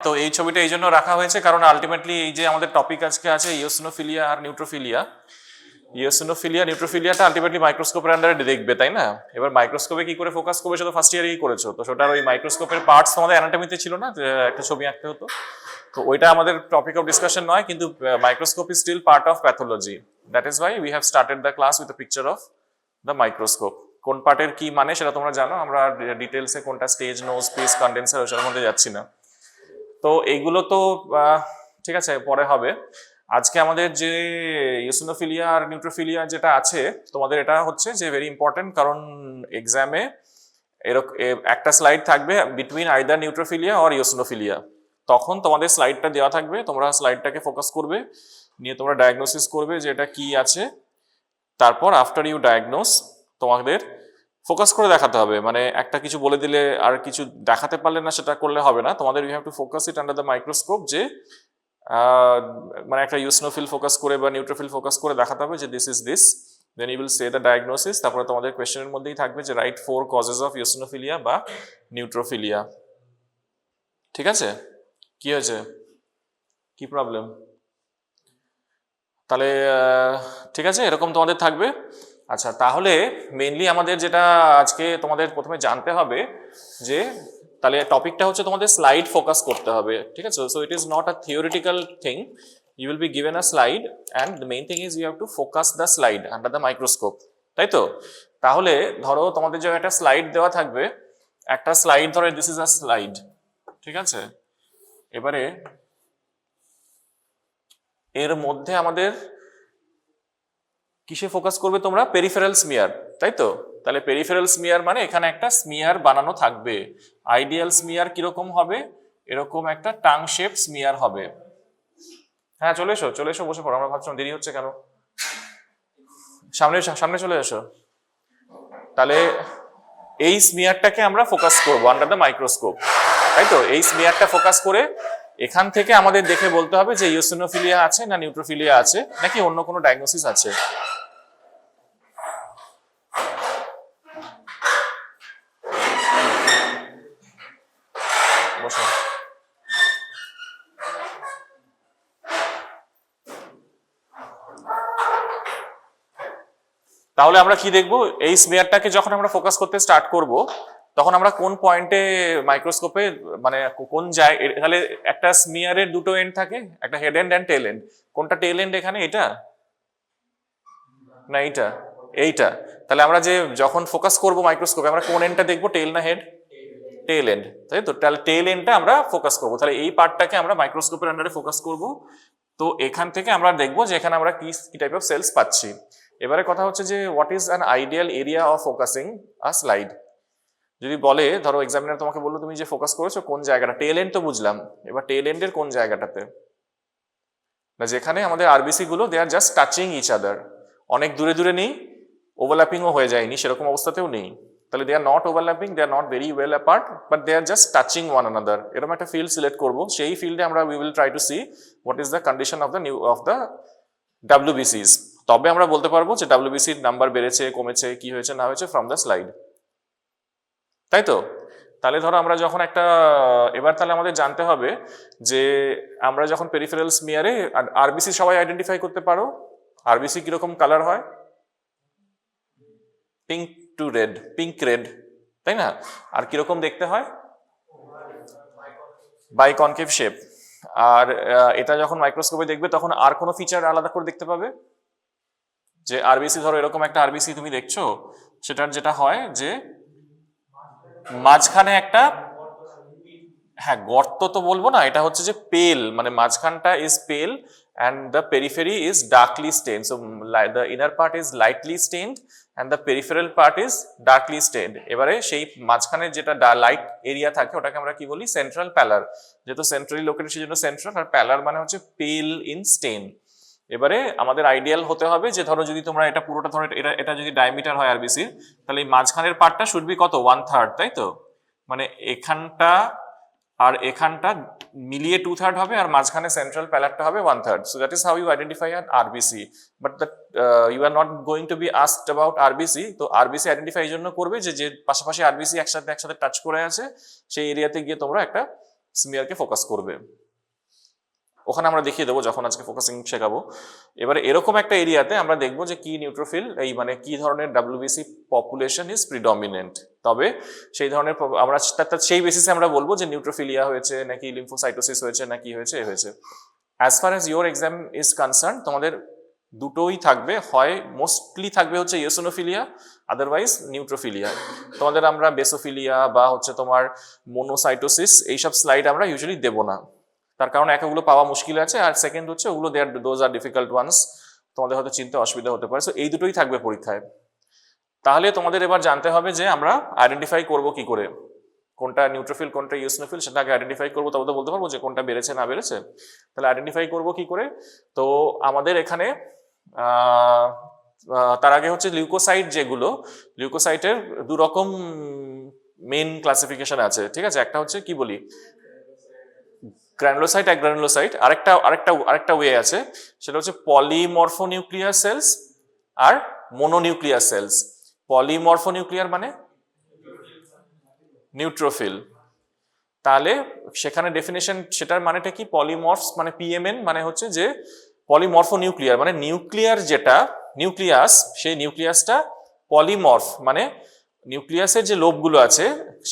তো এই ছবিটা এই জন্য রাখা হয়েছে কারণ আলটিমেটলি এই যে আমাদের টপিক আজকে আছে ইওসিনোফিলিয়া আর নিউট্রোফিলিয়া, ইওসিনোফিলিয়া নিউট্রোফিলিয়াটা আলটিমেটলি মাইক্রোস্কোপের আন্ডারে দেখবে, তাই না? এবার মাইক্রোস্কোপে কি করে ফোকাস করবে সেটা ফার্স্ট ইয়ারেই করেছো, তো সেটার ওই মাইক্রোস্কোপের পার্টস তোমাদের অ্যানাটমিতে ছিল না, একটা ছবি আঁকতে হতো, তো ওইটা আমাদের টপিক অফ ডিসকাশন নয়, কিন্তু microscope is still part of pathology. That is why we have started the class with a picture of the microscope. কোন পার্টের কি মানে সেটা তোমরা জানো, আমরা ডিটেলসে কোনটা স্টেজ, নোজ, পিস, কন্ডেন্সার ওইসবের মধ্যে যাচ্ছি না। তো এইগুলো তো ঠিক আছে পরে হবে। আজকে আমাদের যে ইওসিনোফিলিয়া আর নিউট্রোফিলিয়া যেটা আছে তোমাদের, এটা হচ্ছে যে ভেরি ইম্পর্টেন্ট, কারণ এক্সামে এরকম একটা স্লাইড থাকবে বিটুইন আইদার নিউট্রোফিলিয়া অর ইওসিনোফিলিয়া, তখন তোমাদের স্লাইডটা দেওয়া থাকবে, তোমরা স্লাইডটাকে ফোকাস করবে, নিয়ে তোমরা ডায়াগনোসিস করবে যে এটা কি আছে, তারপর আফটার ইউ ডায়াগনোস তোমাদের ফোকাস করে দেখাতে হবে, মানে একটা কিছু বলে দিলে আর কিছু দেখাতে পারলে না সেটা করলে হবে না, তোমাদের you have to focus it under the microscope, যে মানে একটা ইওসিনোফিল ফোকাস করে বা নিউট্রোফিল ফোকাস করে দেখাতে হবে যে this is this, then you will say the diagnosis. তারপরে তোমাদের কোয়েশ্চেনের মধ্যেই থাকবে যে রাইট 4 কজেস অফ ইওসিনোফিলিয়া বা নিউট্রোফিলিয়া। ঠিক আছে, কি হয়েছে, কি প্রবলেম? তাহলে ঠিক আছে, এরকম তোমাদের থাকবে। আচ্ছা, তাহলে মেইনলি আমাদের যেটা আজকে তোমাদের প্রথমে জানতে হবে যে তাহলে টপিকটা হচ্ছে তোমাদের স্লাইড ফোকাস করতে হবে, ঠিক আছে? So it is not a theoretical thing, you will be given a slide and the main thing is you have to focus the slide under the microscope, তাই তো? তাহলে ধরো তোমাদের যে একটা স্লাইড দেওয়া থাকবে, একটা স্লাইড ধরো দিস ইজ আ স্লাইড, ঠিক আছে? এবারে এর মধ্যে আমাদের কিসে ফোকাস করবে তোমরা? পেরিফেরাল স্মিয়ার, তাই তো? তাহলে পেরিফেরাল স্মিয়ার মানে এখানে একটা স্মিয়ার বানানো থাকবে। আইডিয়াল স্মিয়ার কিরকম হবে? এরকম একটা টাং শেপ স্মিয়ার হবে। হ্যাঁ চলে এসো, চলে এসো, বসে পড়ো, আমরা ভাবছিলাম দেরি হচ্ছে কেন। সামনে সামনে চলে এসো। তাহলে এই স্মিয়ারটাকে আমরা ফোকাস করবো আন্ডার দ্য মাইক্রোস্কোপ, তাই তো? এই স্মিয়ারটা ফোকাস করে এখান থেকে আমাদের দেখে বলতে হবে যে ইওসিনোফিলিয়া আছে না নিউট্রোফিলিয়া আছে নাকি অন্য কোনো ডায়াগনোসিস আছে। তাহলে আমরা কি দেখব? এই স্মিয়ারটাকে যখন আমরা ফোকাস করতে স্টার্ট করব তখন আমরা কোন পয়েন্টে মাইক্রোস্কোপে, মানে কোন জায়গায়, তাহলে একটা স্মিয়ারের দুটো এন্ড থাকে, একটা হেড এন্ড টেল এন্ড। কোনটা টেল এন্ড এখানে? এটা না এইটা? এইটা। তাহলে আমরা যে যখন ফোকাস করব মাইক্রোস্কোপে আমরা কোন এন্ডটা দেখবো, টেল না হেড? টেল এন্ড, তাই তো? তাহলে টেল এন্ডটা আমরা ফোকাস করব, তাহলে এই পার্টটাকে আমরা মাইক্রোস্কোপের আন্ডারে ফোকাস করব। তো এখান থেকে আমরা দেখবো যে এখানে আমরা কি টাইপ অফ সেলস পাচ্ছি। এবারে কথা হচ্ছে যে what is an ideal area of focusing a slide. যদি বলে, ধরো এক্সামিনার তোমাকে বললো তুমি যে ফোকাস করেছো কোন জায়গাটা, টেল এন্ড তো বুঝলাম, এবার টেল এন্ডের কোন জায়গাটাতে? না যেখানে আমাদের আরবিসি গুলো দে আর জাস্ট টাচিং ইচ আদার, অনেক দূরে দূরে নেই, ওভারল্যাপিংও হয়ে যায়নি, সেরকম অবস্থাতেও নেই, তাহলে they are not overlapping, they are not very well apart, but they are just touching one another. এরকম একটা ফিল্ড সিলেক্ট করবো, সেই ফিল্ডে আমরা we will try to see what is the condition of the ডাব্লিউবিসিস। তবে আমরা বলতে পারবো যে ডাব্লিউবিসির নাম্বার বেড়েছে, কমেছে, কি হয়েছে না হয়েছে ফ্রম দ্য স্লাইড, তাই তো? তাহলে ধরো আমরা যখন একটা, এবার তাহলে আমাদের জানতে হবে যে আমরা যখন পেরিফেরাল স্মিয়ারে আরবিসি সবাই আইডেন্টিফাই করতে পারো, আরবিসি কিরকম কালার হয়? Pink to red, pink red, তাই না? আর কিরকম দেখতে হয়? বাইকনকেভ শেপ। আর এটা যখন মাইক্রোস্কোপে দেখবে তখন আর কোনো ফিচার আলাদা করে দেখতে পাবে? যে আরবিসি, ধরো এরকম একটা আরবিসি তুমি দেখছো, সেটার যেটা হয় যে মাঝখানে একটা, হ্যাঁ গর্ত তো বলবো না, এটা হচ্ছে যে পেল, মানে মাঝখানটা ইজ পেল and the periphery is darkly stained, so the inner part is lightly stained and the peripheral part is darkly stained। এবারে সেই মাঝখানে যেটা লাইট এরিয়া থাকে ওটাকে আমরা কি বলি? সেন্ট্রাল প্যালার, যেহেতু সেন্ট্রালি লোকেটেড সেই জন্য সেন্ট্রাল, আর প্যালার মানে হচ্ছে পেল ইন স্টেন। এবারে আমাদের আইডিয়াল হতে হবে যে ধরো যদি তোমরা এটা পুরোটা, ধরো এটা যদি ডায়ামিটার হয় আরবিসির, তাহলে এই মাঝখানের পার্টটা শুড বি কত? 1/3, তাই তো? মানে এখানটা আর এখানটা মিলিয়ে 2/3 হবে, আর মাঝখানে সেন্ট্রাল প্যালারটা হবে 1/3। So that is how you identify an RBC, but that you are not going to be asked about RBC. তো আরবিসি আইডেন্টিফাই এই জন্য করবে যে যে পাশাপাশি আরবিসি একসাথে টাচ করে আছে সেই এরিয়াতে গিয়ে তোমরা একটা স্মিয়ারকে ফোকাস করবে। ওখানে আমরা দেখিয়ে দেবো যখন আজকে ফোকাসিং শেখাবো। এবারে এরকম একটা এরিয়াতে আমরা দেখবো যে কি নিউট্রোফিল এই মানে কি ধরনের ডাব্লিউবিসি পপুলেশন ইজ প্রিডমিনেন্ট। তবে সেই ধরনের আমরা সেই বেসিসে আমরা বলবো যে নিউট্রোফিলিয়া হয়েছে নাকি লিম্ফোসাইটোসিস হয়েছে না কি হয়েছে হয়েছে। As far as your exam is concern তোমাদের দুটোই থাকবে, হয় মোস্টলি থাকবে হচ্ছে ইওসিনোফিলিয়া, আদারওয়াইজ নিউট্রোফিলিয়া। তোমাদের আমরা বেসোফিলিয়া বা হচ্ছে তোমার মোনোসাইটোসিস এইসব স্লাইড আমরা ইউজুয়ালি দেবো না, তার কারণ এক ওগুলো পাওয়া মুশকিল আছে, আর সেকেন্ড হচ্ছে ওগুলো দোজ আর ডিফিকাল্ট ওয়ান্স, তোমাদের হয়তো চিনতে অসুবিধা হতে পারে। সো এই দুটোই থাকবে পরীক্ষায়। তাহলে তোমাদের এবার জানতে হবে যে আমরা আইডেন্টিফাই করব কি করে কোনটা নিউট্রোফিল কোনটা ইওসিনোফিল, সেটা আগে আইডেন্টিফাই করবো, তবে তো বলতে পারবো যে কোনটা বেড়েছে না বেড়েছে। তাহলে আইডেন্টিফাই করব কি করে? তো আমাদের এখানে তার আগে হচ্ছে লিউকোসাইট, যেগুলো লিউকোসাইটের দু রকম মেইন ক্লাসিফিকেশন আছে, ঠিক আছে? একটা হচ্ছে কি বলি গ্র্যানুলোসাইট, অ্যাগ্রানুলোসাইট, আরেকটা ওয়ে আছে, সেটা হচ্ছে পলিমরফোনিউক্লিয়ার সেলস আর মোনোনিউক্লিয়ার সেলস। পলিমরফোনিউক্লিয়ার মানে নিউট্রোফিল। তাহলে সেখানে ডেফিনেশন সেটার মানেটা কি? পলিমরফস মানে পিএমএন মানে হচ্ছে যে পলিমরফোনিউক্লিয়ার মানে নিউক্লিয়ার যেটা নিউক্লিয়াস, সেই নিউক্লিয়াসটা পলিমরফ মানে নিউক্লিয়াসের যে লোবগুলো আছে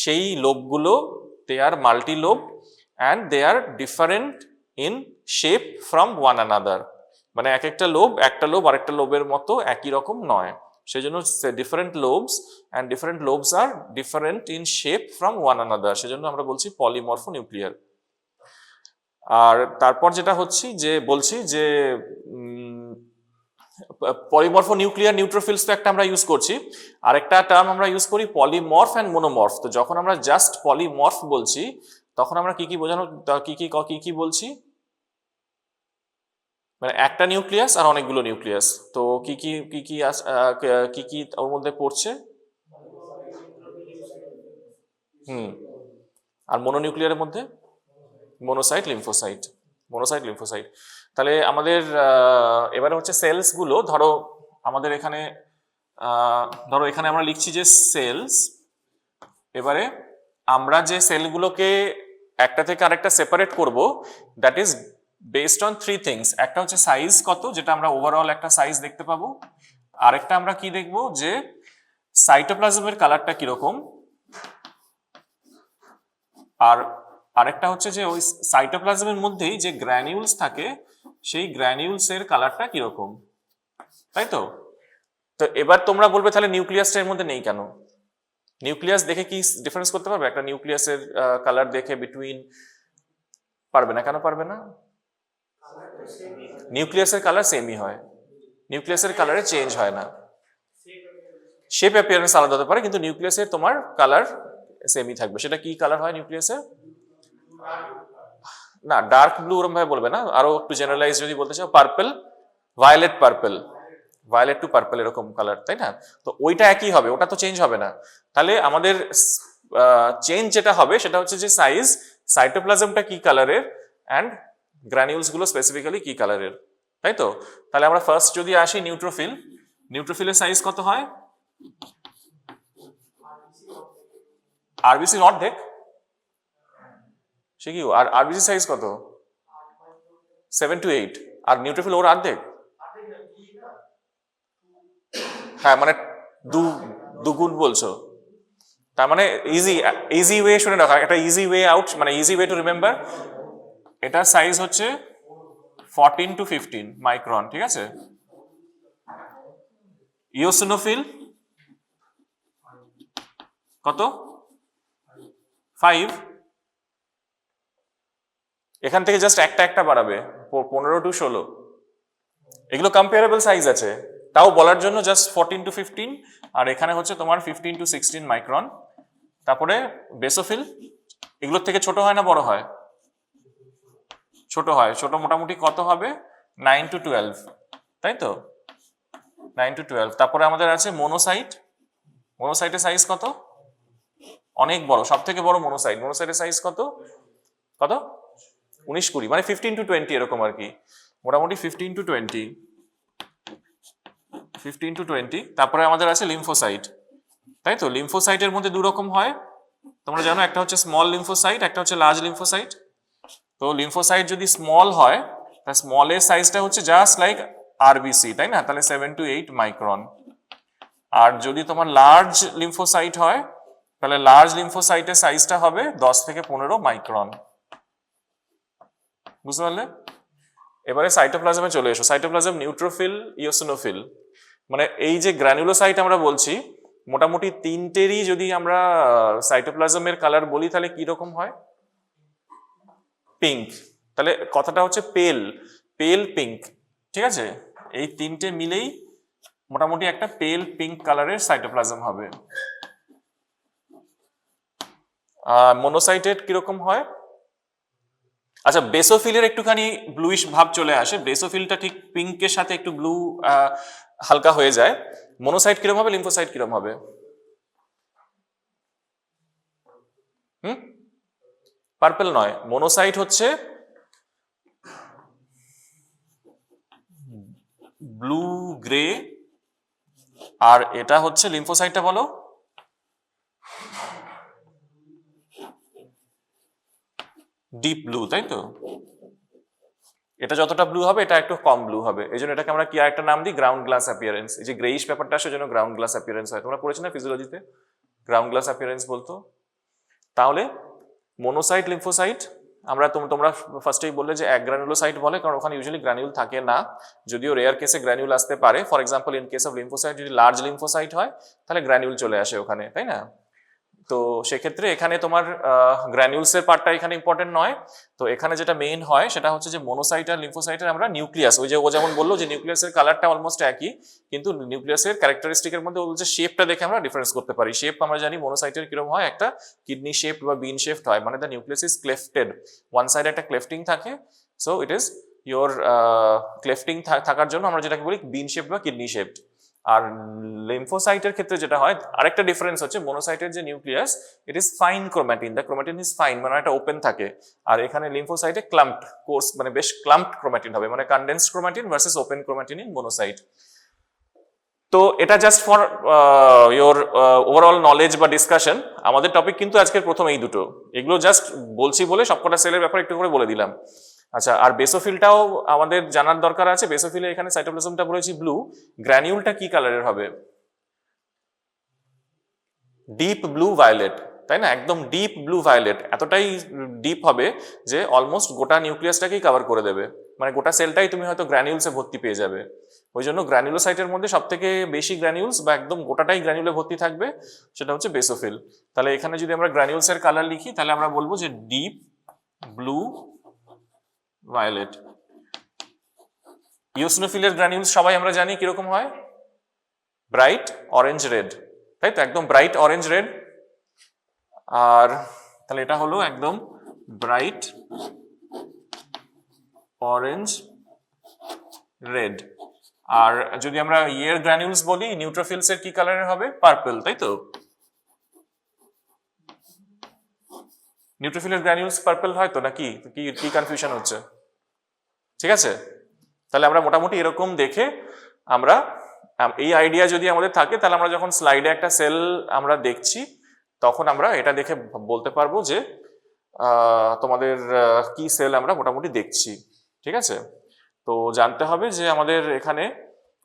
সেই লোবগুলো they are multi lobe and they are different in shape from one another, মানে একটা লোব আরেকটা লোবের মতো একই রকম নয়, সেজন্য different lobes and different lobes are different in shape from one another, সেজন্য আমরা বলছি পলিমরফোনিউক্লিয়ার। আর তারপর যেটা হচ্ছে যে বলছি যে পলিমরফোনিউক্লিয়ার নিউট্রোফিলস তো একটা আমরা ইউজ করছি, আরেকটা টার্ম আমরা ইউজ করি পলিমরফ অ্যান্ড মোনোমরফ। তো যখন আমরা জাস্ট পলিমরফ বলছি তখন আমরা কি কি বোঝানো কি বলছি? মানে একটা নিউক্লিয়াস আর অনেকগুলো নিউক্লিয়াস। তো কি ওর মধ্যে পড়ছে? আর মোনোনিউক্লিয়ারের মধ্যে মোনোসাইট লিম্ফোসাইট। তাহলে আমাদের এবারে হচ্ছে সেলস গুলো, ধরো আমাদের এখানে এখানে আমরা লিখছি যে সেলস। এবারে আমরা যে সেলগুলোকে একটা থেকে আরেকটা সেপারেট করব, that is based on three things. একটা হচ্ছে সাইজ কত, যেটা আমরা ওভারঅল একটা সাইজ দেখতে পাবো। আরেকটা আমরা কি দেখবো যে সাইটোপ্লাজমের কালারটা কিরকম, আর আরেকটা হচ্ছে যে ওই সাইটোপ্লাজমের মধ্যেই যে গ্র্যানিউলস থাকে সেই গ্র্যানিউলস এর কালারটা কিরকম, তাই তো? তো এবার তোমরা বলবে তাহলে নিউক্লিয়াসটা এর মধ্যে নেই কেন? নিউক্লিয়াস দেখে কি ডিফারেন্স করতে পারবে একটা নিউক্লিয়াসের কালার দেখে বিটুইন? পারবে না। কেন পারবে না? নিউক্লিয়াসের কালার সেমই হয়, নিউক্লিয়াসের কালারে চেঞ্জ হয় না। শেপ অ্যাপিয়ারেন্স আলাদা হতে পারে, কিন্তু নিউক্লিয়াসের তোমার কালার সেমই থাকবে। সেটা কি কালার হয় নিউক্লিয়াসের? না, ডার্ক ব্লু ওরকম ভাবে বলবে না, আরো একটু জেনারেলাইজ যদি বলতে চাও পার্পল, ভায়োলেট টু পার্পল এরকম কালার, তাই না? তো ওইটা একই হবে, ওটা তো চেঞ্জ হবে না। তাহলে আমাদের চেঞ্জ যেটা হবে সেটা হচ্ছে যে সাইজ, সাইটোপ্লাজমটা কি কালারের অ্যান্ড গ্র্যানিউলস গুলো স্পেসিফিক্যালি কি কালারের, তাই তো? তাহলে আমরা ফার্স্ট যদি আসি নিউট্রোফিলের সাইজ কত হয়? আরবিসির অর্ধেক। সে কি? আর আরবিসি সাইজ কত? 7 to 8। আর নিউট্রোফিল ওর অর্ধেক। হ্যাঁ, মানে দুগুণ বলছো। তার মানে ইজি ওয়ে শুনে রাখো, একটা ইজি ওয়ে আউট, মানে ইজি ওয়ে টু রিমেম্বার, এটার সাইজ হচ্ছে 14 to 15 মাইক্রন, ঠিক আছে? ইওসিনোফিল কত? 5। এখান থেকে জাস্ট একটা বাড়াবে, 15 to 16। এগুলো কম্পারেবল সাইজ আছে, তাও বলার জন্য জাস্ট 14 to 15, আর এখানে হচ্ছে তোমার 15 to 16 মাইক্রন। তারপরে বেসোফিল এগুলোর থেকে ছোট হয় না বড় হয়? ছোট হয়। ছোট মোটামুটি কত হবে? 9 to 12, তাই তো? 9 to 12। তারপরে আমাদের আছে মোনোসাইটের সাইজ কত? অনেক বড়, সব থেকে বড় মোনোসাইটের সাইজ কত? 19-20, মানে 15 to 20 এরকম আর কি, মোটামুটি 15 to 20। তারপরে আমাদের আছে লিম্ফোসাইট, তাই তো? লিম্ফোসাইটের মধ্যে দু রকম হয়, তোমরা জানো একটা হচ্ছে স্মল লিম্ফোসাইট, একটা হচ্ছে লার্জ লিম্ফোসাইট। তো লিম্ফোসাইট যদি স্মল হয়, তাহলে স্মলের সাইজটা হচ্ছে জাস্ট লাইক আরবিসি, তাই না? তাহলে 7 to 8 মাইক্রন। আর যদি তোমার লার্জ লিম্ফোসাইট হয়, তাহলে লার্জ লিম্ফোসাইটের সাইজটা হবে 10 থেকে 15 মাইক্রন। বুঝতে পারলে? এবারে সাইটোপ্লাজমে চলে এসো। সাইটোপ্লাজম নিউট্রোফিল, ইওসিনোফিল, মানে এই যে গ্র্যানুলোসাইট আমরা বলছি, মোটামুটি তিনটেরই যদি আমরা সাইটোপ্লাজমের কালার বলি তাহলে কি রকম হয়? পিঙ্ক। তাহলে কথাটা হচ্ছে পেল, পেল পিঙ্ক, ঠিক আছে? এই তিনটে মিলেই মোটামুটি একটা পেল পিঙ্ক কালারের সাইটোপ্লাজম হবে। মনোসাইটের কিরকম হয়? আচ্ছা, বেসোফিলের একটুখানি ব্লুইশ ভাব চলে আসে, বেসোফিলটা ঠিক পিঙ্কের সাথে একটু ব্লু হালকা হয়ে যায়। মনোসাইট কিরকম হবে, লিম্ফোসাইট কিরকম হবে? পার্পল নয়, মনোসাইট হচ্ছে ব্লু গ্রে, আর এটা হচ্ছে লিম্ফোসাইটটা বলো, ডিপ ব্লু, তাই তো? এটা যতটা ব্লু হবে এটা একটু কম ব্লু হবে, এই জন্য এটাকে আমরা কি আর একটা নাম দিই, গ্রাউন্ড গ্লাস অ্যাপিয়ারেন্স। এই যে গ্রেইশ ব্যাপারটা আসে, জন্য গ্রাউন্ড গ্লাস অ্যাপিয়ারেন্স হয়। তোমরা পড়েছো না ফিজিওলজিতে, গ্রাউন্ড গ্লাস অ্যাপিয়ারেন্স বলতো। তাহলে মনোসাইট, লিম্ফোসাইট আমরা তোমরা ফার্স্টেই বললে যে এক গ্র্যানুলোসাইট বলে, কারণ ওখানে ইউজুয়ালি গ্র্যানুল থাকে না, যদিও রেয়ার কেসে গ্র্যানুল আসতে পারে। For example in case of lymphocyte, যদি লার্জ লিম্ফোসাইট হয় তাহলে গ্র্যানুল চলে আসে ওখানে, তাই না? তো সেক্ষেত্রে এখানে তোমার গ্র্যানুলসের পার্টটা এখানে ইম্পর্টেন্ট নয়। তো এখানে যেটা মেইন হয় সেটা হচ্ছে যে মনোসাইট আর লিম্ফোসাইটের আমরা নিউক্লিয়াস, ওই যে ও যেমন বললো যে নিউক্লিয়াসের কালারটা অলমোস্ট একই, কিন্তু নিউক্লিয়াসের ক্যারেক্টারিস্টিকের মধ্যে ও যে শেপটা দেখে আমরা ডিফারেন্স করতে পারি। শেপ আমরা জানি মনোসাইটের কিরকম হয়, একটা কিডনি শেপ বা বিন শেপ হয়, মানে দ্য নিউক্লিয়াস ইজ ক্লেফটেড, ওয়ান সাইডে একটা ক্লেফটিং থাকে, সো ইট ইজ ইয়োর ক্লেফটিং থাকার জন্য আমরা যেটাকে বলি বিন শেপ বা কিডনি শেপ। আর লিম্ফোসাইটের ক্ষেত্রে যেটা হয়, আরেকটা ডিফারেন্স হচ্ছে মনোসাইটের যে nucleus, it is fine chromatin, the chromatin is fine, মানে একটা ওপেন থাকে। আর এখানে লিম্ফোসাইটে ক্লাম্পড কোর্স, মানে বেশ ক্লাম্পড ক্রোম্যাটিন হবে, মানে condensed chromatin versus open chromatin in monocyte. তো এটা just for your overall knowledge বা ডিসকাশন। আমাদের টপিক কিন্তু আজকের প্রথম এই দুটো, এগুলো জাস্ট বলছি বলে সবকটা সেলের ব্যাপারে একটু করে বলে দিলাম। আচ্ছা, আর বেসোফিলটাও আমাদের জানার দরকার আছে। বেসোফিলে এখানে সাইটোপ্লাজমটা বলেছি ব্লু, গ্র্যানিউলটা কি কালারের হবে? ডিপ ব্লু ভায়োলেট, তাই না? একদম ডিপ ব্লু ভায়োলেট, এতটাই ডিপ হবে যে অলমোস্ট গোটা নিউক্লিয়াসটাকেই কভার করে দেবে, মানে গোটা সেলটাই তুমি হয়তো গ্র্যানিউলসে ভর্তি পেয়ে যাবে। ওই জন্য গ্র্যানুলোসাইটের মধ্যে সব থেকে বেশি গ্র্যানিউলস বা একদম গোটাটাই গ্র্যানিউলে ভর্তি থাকবে, সেটা হচ্ছে বেসোফিল। তাহলে এখানে যদি আমরা গ্র্যানিউলসের কালার লিখি তাহলে আমরা বলবো যে ডিপ ব্লু ভায়োলেট। ইওসিনোফিলের গ্র্যানিউলস সবাই আমরা জানি কিরকম হয়, ব্রাইট অরেঞ্জ রেড, তাই তো? একদম ব্রাইট অরেঞ্জ রেড। আর তাহলে এটা হলো একদম ব্রাইট অরেঞ্জ রেড। আর যদি আমরা ইয়ের গ্র্যানিউলস বলি, নিউট্রোফিলস এর কি কালারের হবে? পার্পল, তাই তো? নিউট্রোফিলের গ্র্যানিউলস পার্পল হয় তো, নাকি কি কনফিউশন হচ্ছে? ঠিক আছে, তাহলে আমরা মোটামুটি এরকম দেখে আমরা এই আইডিয়া যদি আমাদের থাকে, তাহলে আমরা যখন স্লাইডে একটা সেল আমরা দেখছি তখন আমরা এটা দেখে বলতে পারবো যে তোমাদের কি সেল আমরা মোটামুটি দেখছি। ঠিক আছে, তো জানতে হবে যে আমাদের এখানে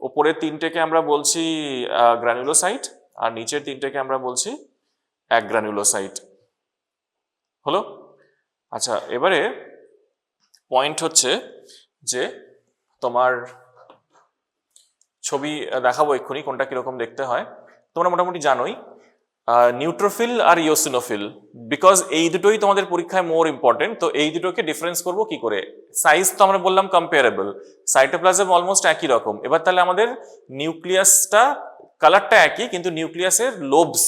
ওপরের তিনটেকে আমরা বলছি গ্র্যানুলোসাইট, আর নিচের তিনটেকে আমরা বলছি এক গ্র্যানুলোসাইট। হলো? আচ্ছা, এবারে পয়েন্ট হচ্ছে যে তোমার ছবি দেখাবো এক্ষুনি কোনটা কিরকম দেখতে হয়। তোমরা মোটামুটি জানোই নিউট্রোফিল আর ইওসিনোফিল, বিকজ এই দুটোই তোমাদের পরীক্ষায় মোর ইম্পর্টেন্ট। তো এই দুটোকে ডিফারেন্স করবো কি করে? সাইজ তো আমরা বললাম কম্পেয়ারেবল, সাইটোপ্লাজম অলমোস্ট একই রকম। এবার তাহলে আমাদের নিউক্লিয়াসটা কালারটা একই, কিন্তু নিউক্লিয়াসের লোবস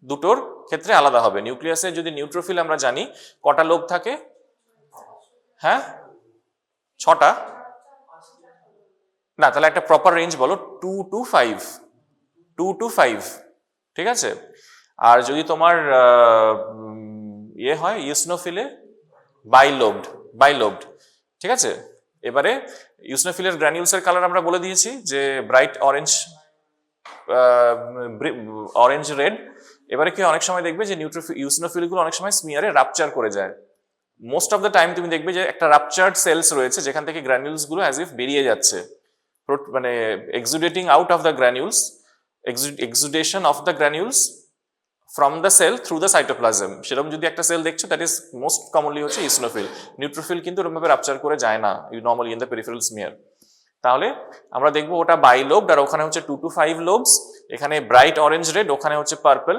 দুটোর ক্ষেত্রে আলাদা হবে। নিউক্লিয়াসে যদি নিউট্রোফিল আমরা জানি কটা লোব থাকে? হ্যাঁ, 6টা না, তাহলে একটা প্রপার রেঞ্জ বলো, 2 to 5, 2 to 5, ঠিক আছে। আর যদি তোমার ইয়ে হয় ইউসনোফিলে বাইলোবড, ঠিক আছে। এবারে ইউসনোফিলের গ্র্যানিউলসের কালার আমরা বলে দিয়েছি যে ব্রাইট অরেঞ্জ রেড, এবারে কি অনেক সময় দেখবে যে ইউসিনোফিলগুলো অনেক সময় স্মিয়ারে রাপচার করে যায়। মোস্ট অফ দ্য টাইম তুমি দেখবে যে একটা রাপচার্ড সেলস রয়েছে যেখান থেকে গ্র্যানিউলস গুলো অ্যাজ ইফ বেরিয়ে যাচ্ছে, মানে exudating out of the granules, exudation of the granules from the cell through the cytoplasm. সেরকম যদি একটা সেল দেখছো, দ্যাট ইজ মোস্ট কমনলি হচ্ছে ইসনোফিল। নিউট্রোফিল কিন্তু এরকমভাবে রাপচার করে যায় না normally in the peripheral smear. তাহলে আমরা দেখবো ওটা বাইলোবড, আর ওখানে হচ্ছে 2 to 5 লোবস, এখানে ব্রাইট অরেঞ্জ রেড, ওখানে হচ্ছে পার্পল।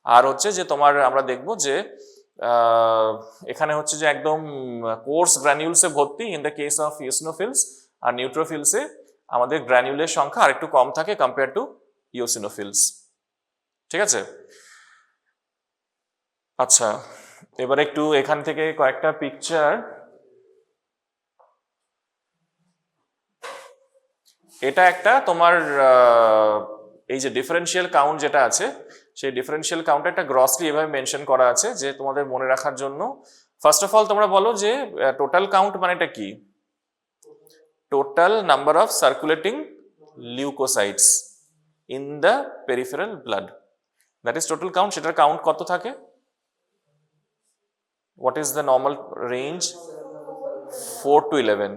আর হচ্ছে যে তোমার আমরা দেখবো যে এখানে হচ্ছে যে একদম কোর্স গ্র্যানিউলসে ভর্তি in the case of eosinophils, আর নিউট্রোফিলসে আমাদের গ্র্যানিউলের সংখ্যা আরেকটু কম থাকে কম্পেয়ার টু ইওসিনোফিলস। ঠিক আছে? আচ্ছা, এবার একটু এখান থেকে কয়েকটা পিকচার। এটা একটা তোমার এই যে ডিফারেন্সিয়াল কাউন্ট যেটা আছে, সেই ডিফারেন্সিয়াল কাউন্ট একটা গ্রসলি এভাবে মেনশন করা আছে যে তোমাদের মনে রাখার জন্য। ফার্স্ট অফ অল তোমরা বলো যে টোটাল কাউন্ট মানেটা কি? Total number of circulating leucocytes in the peripheral blood, that is total count. সেটার কাউন্ট কত থাকে? What is the normal range? 4 to 11,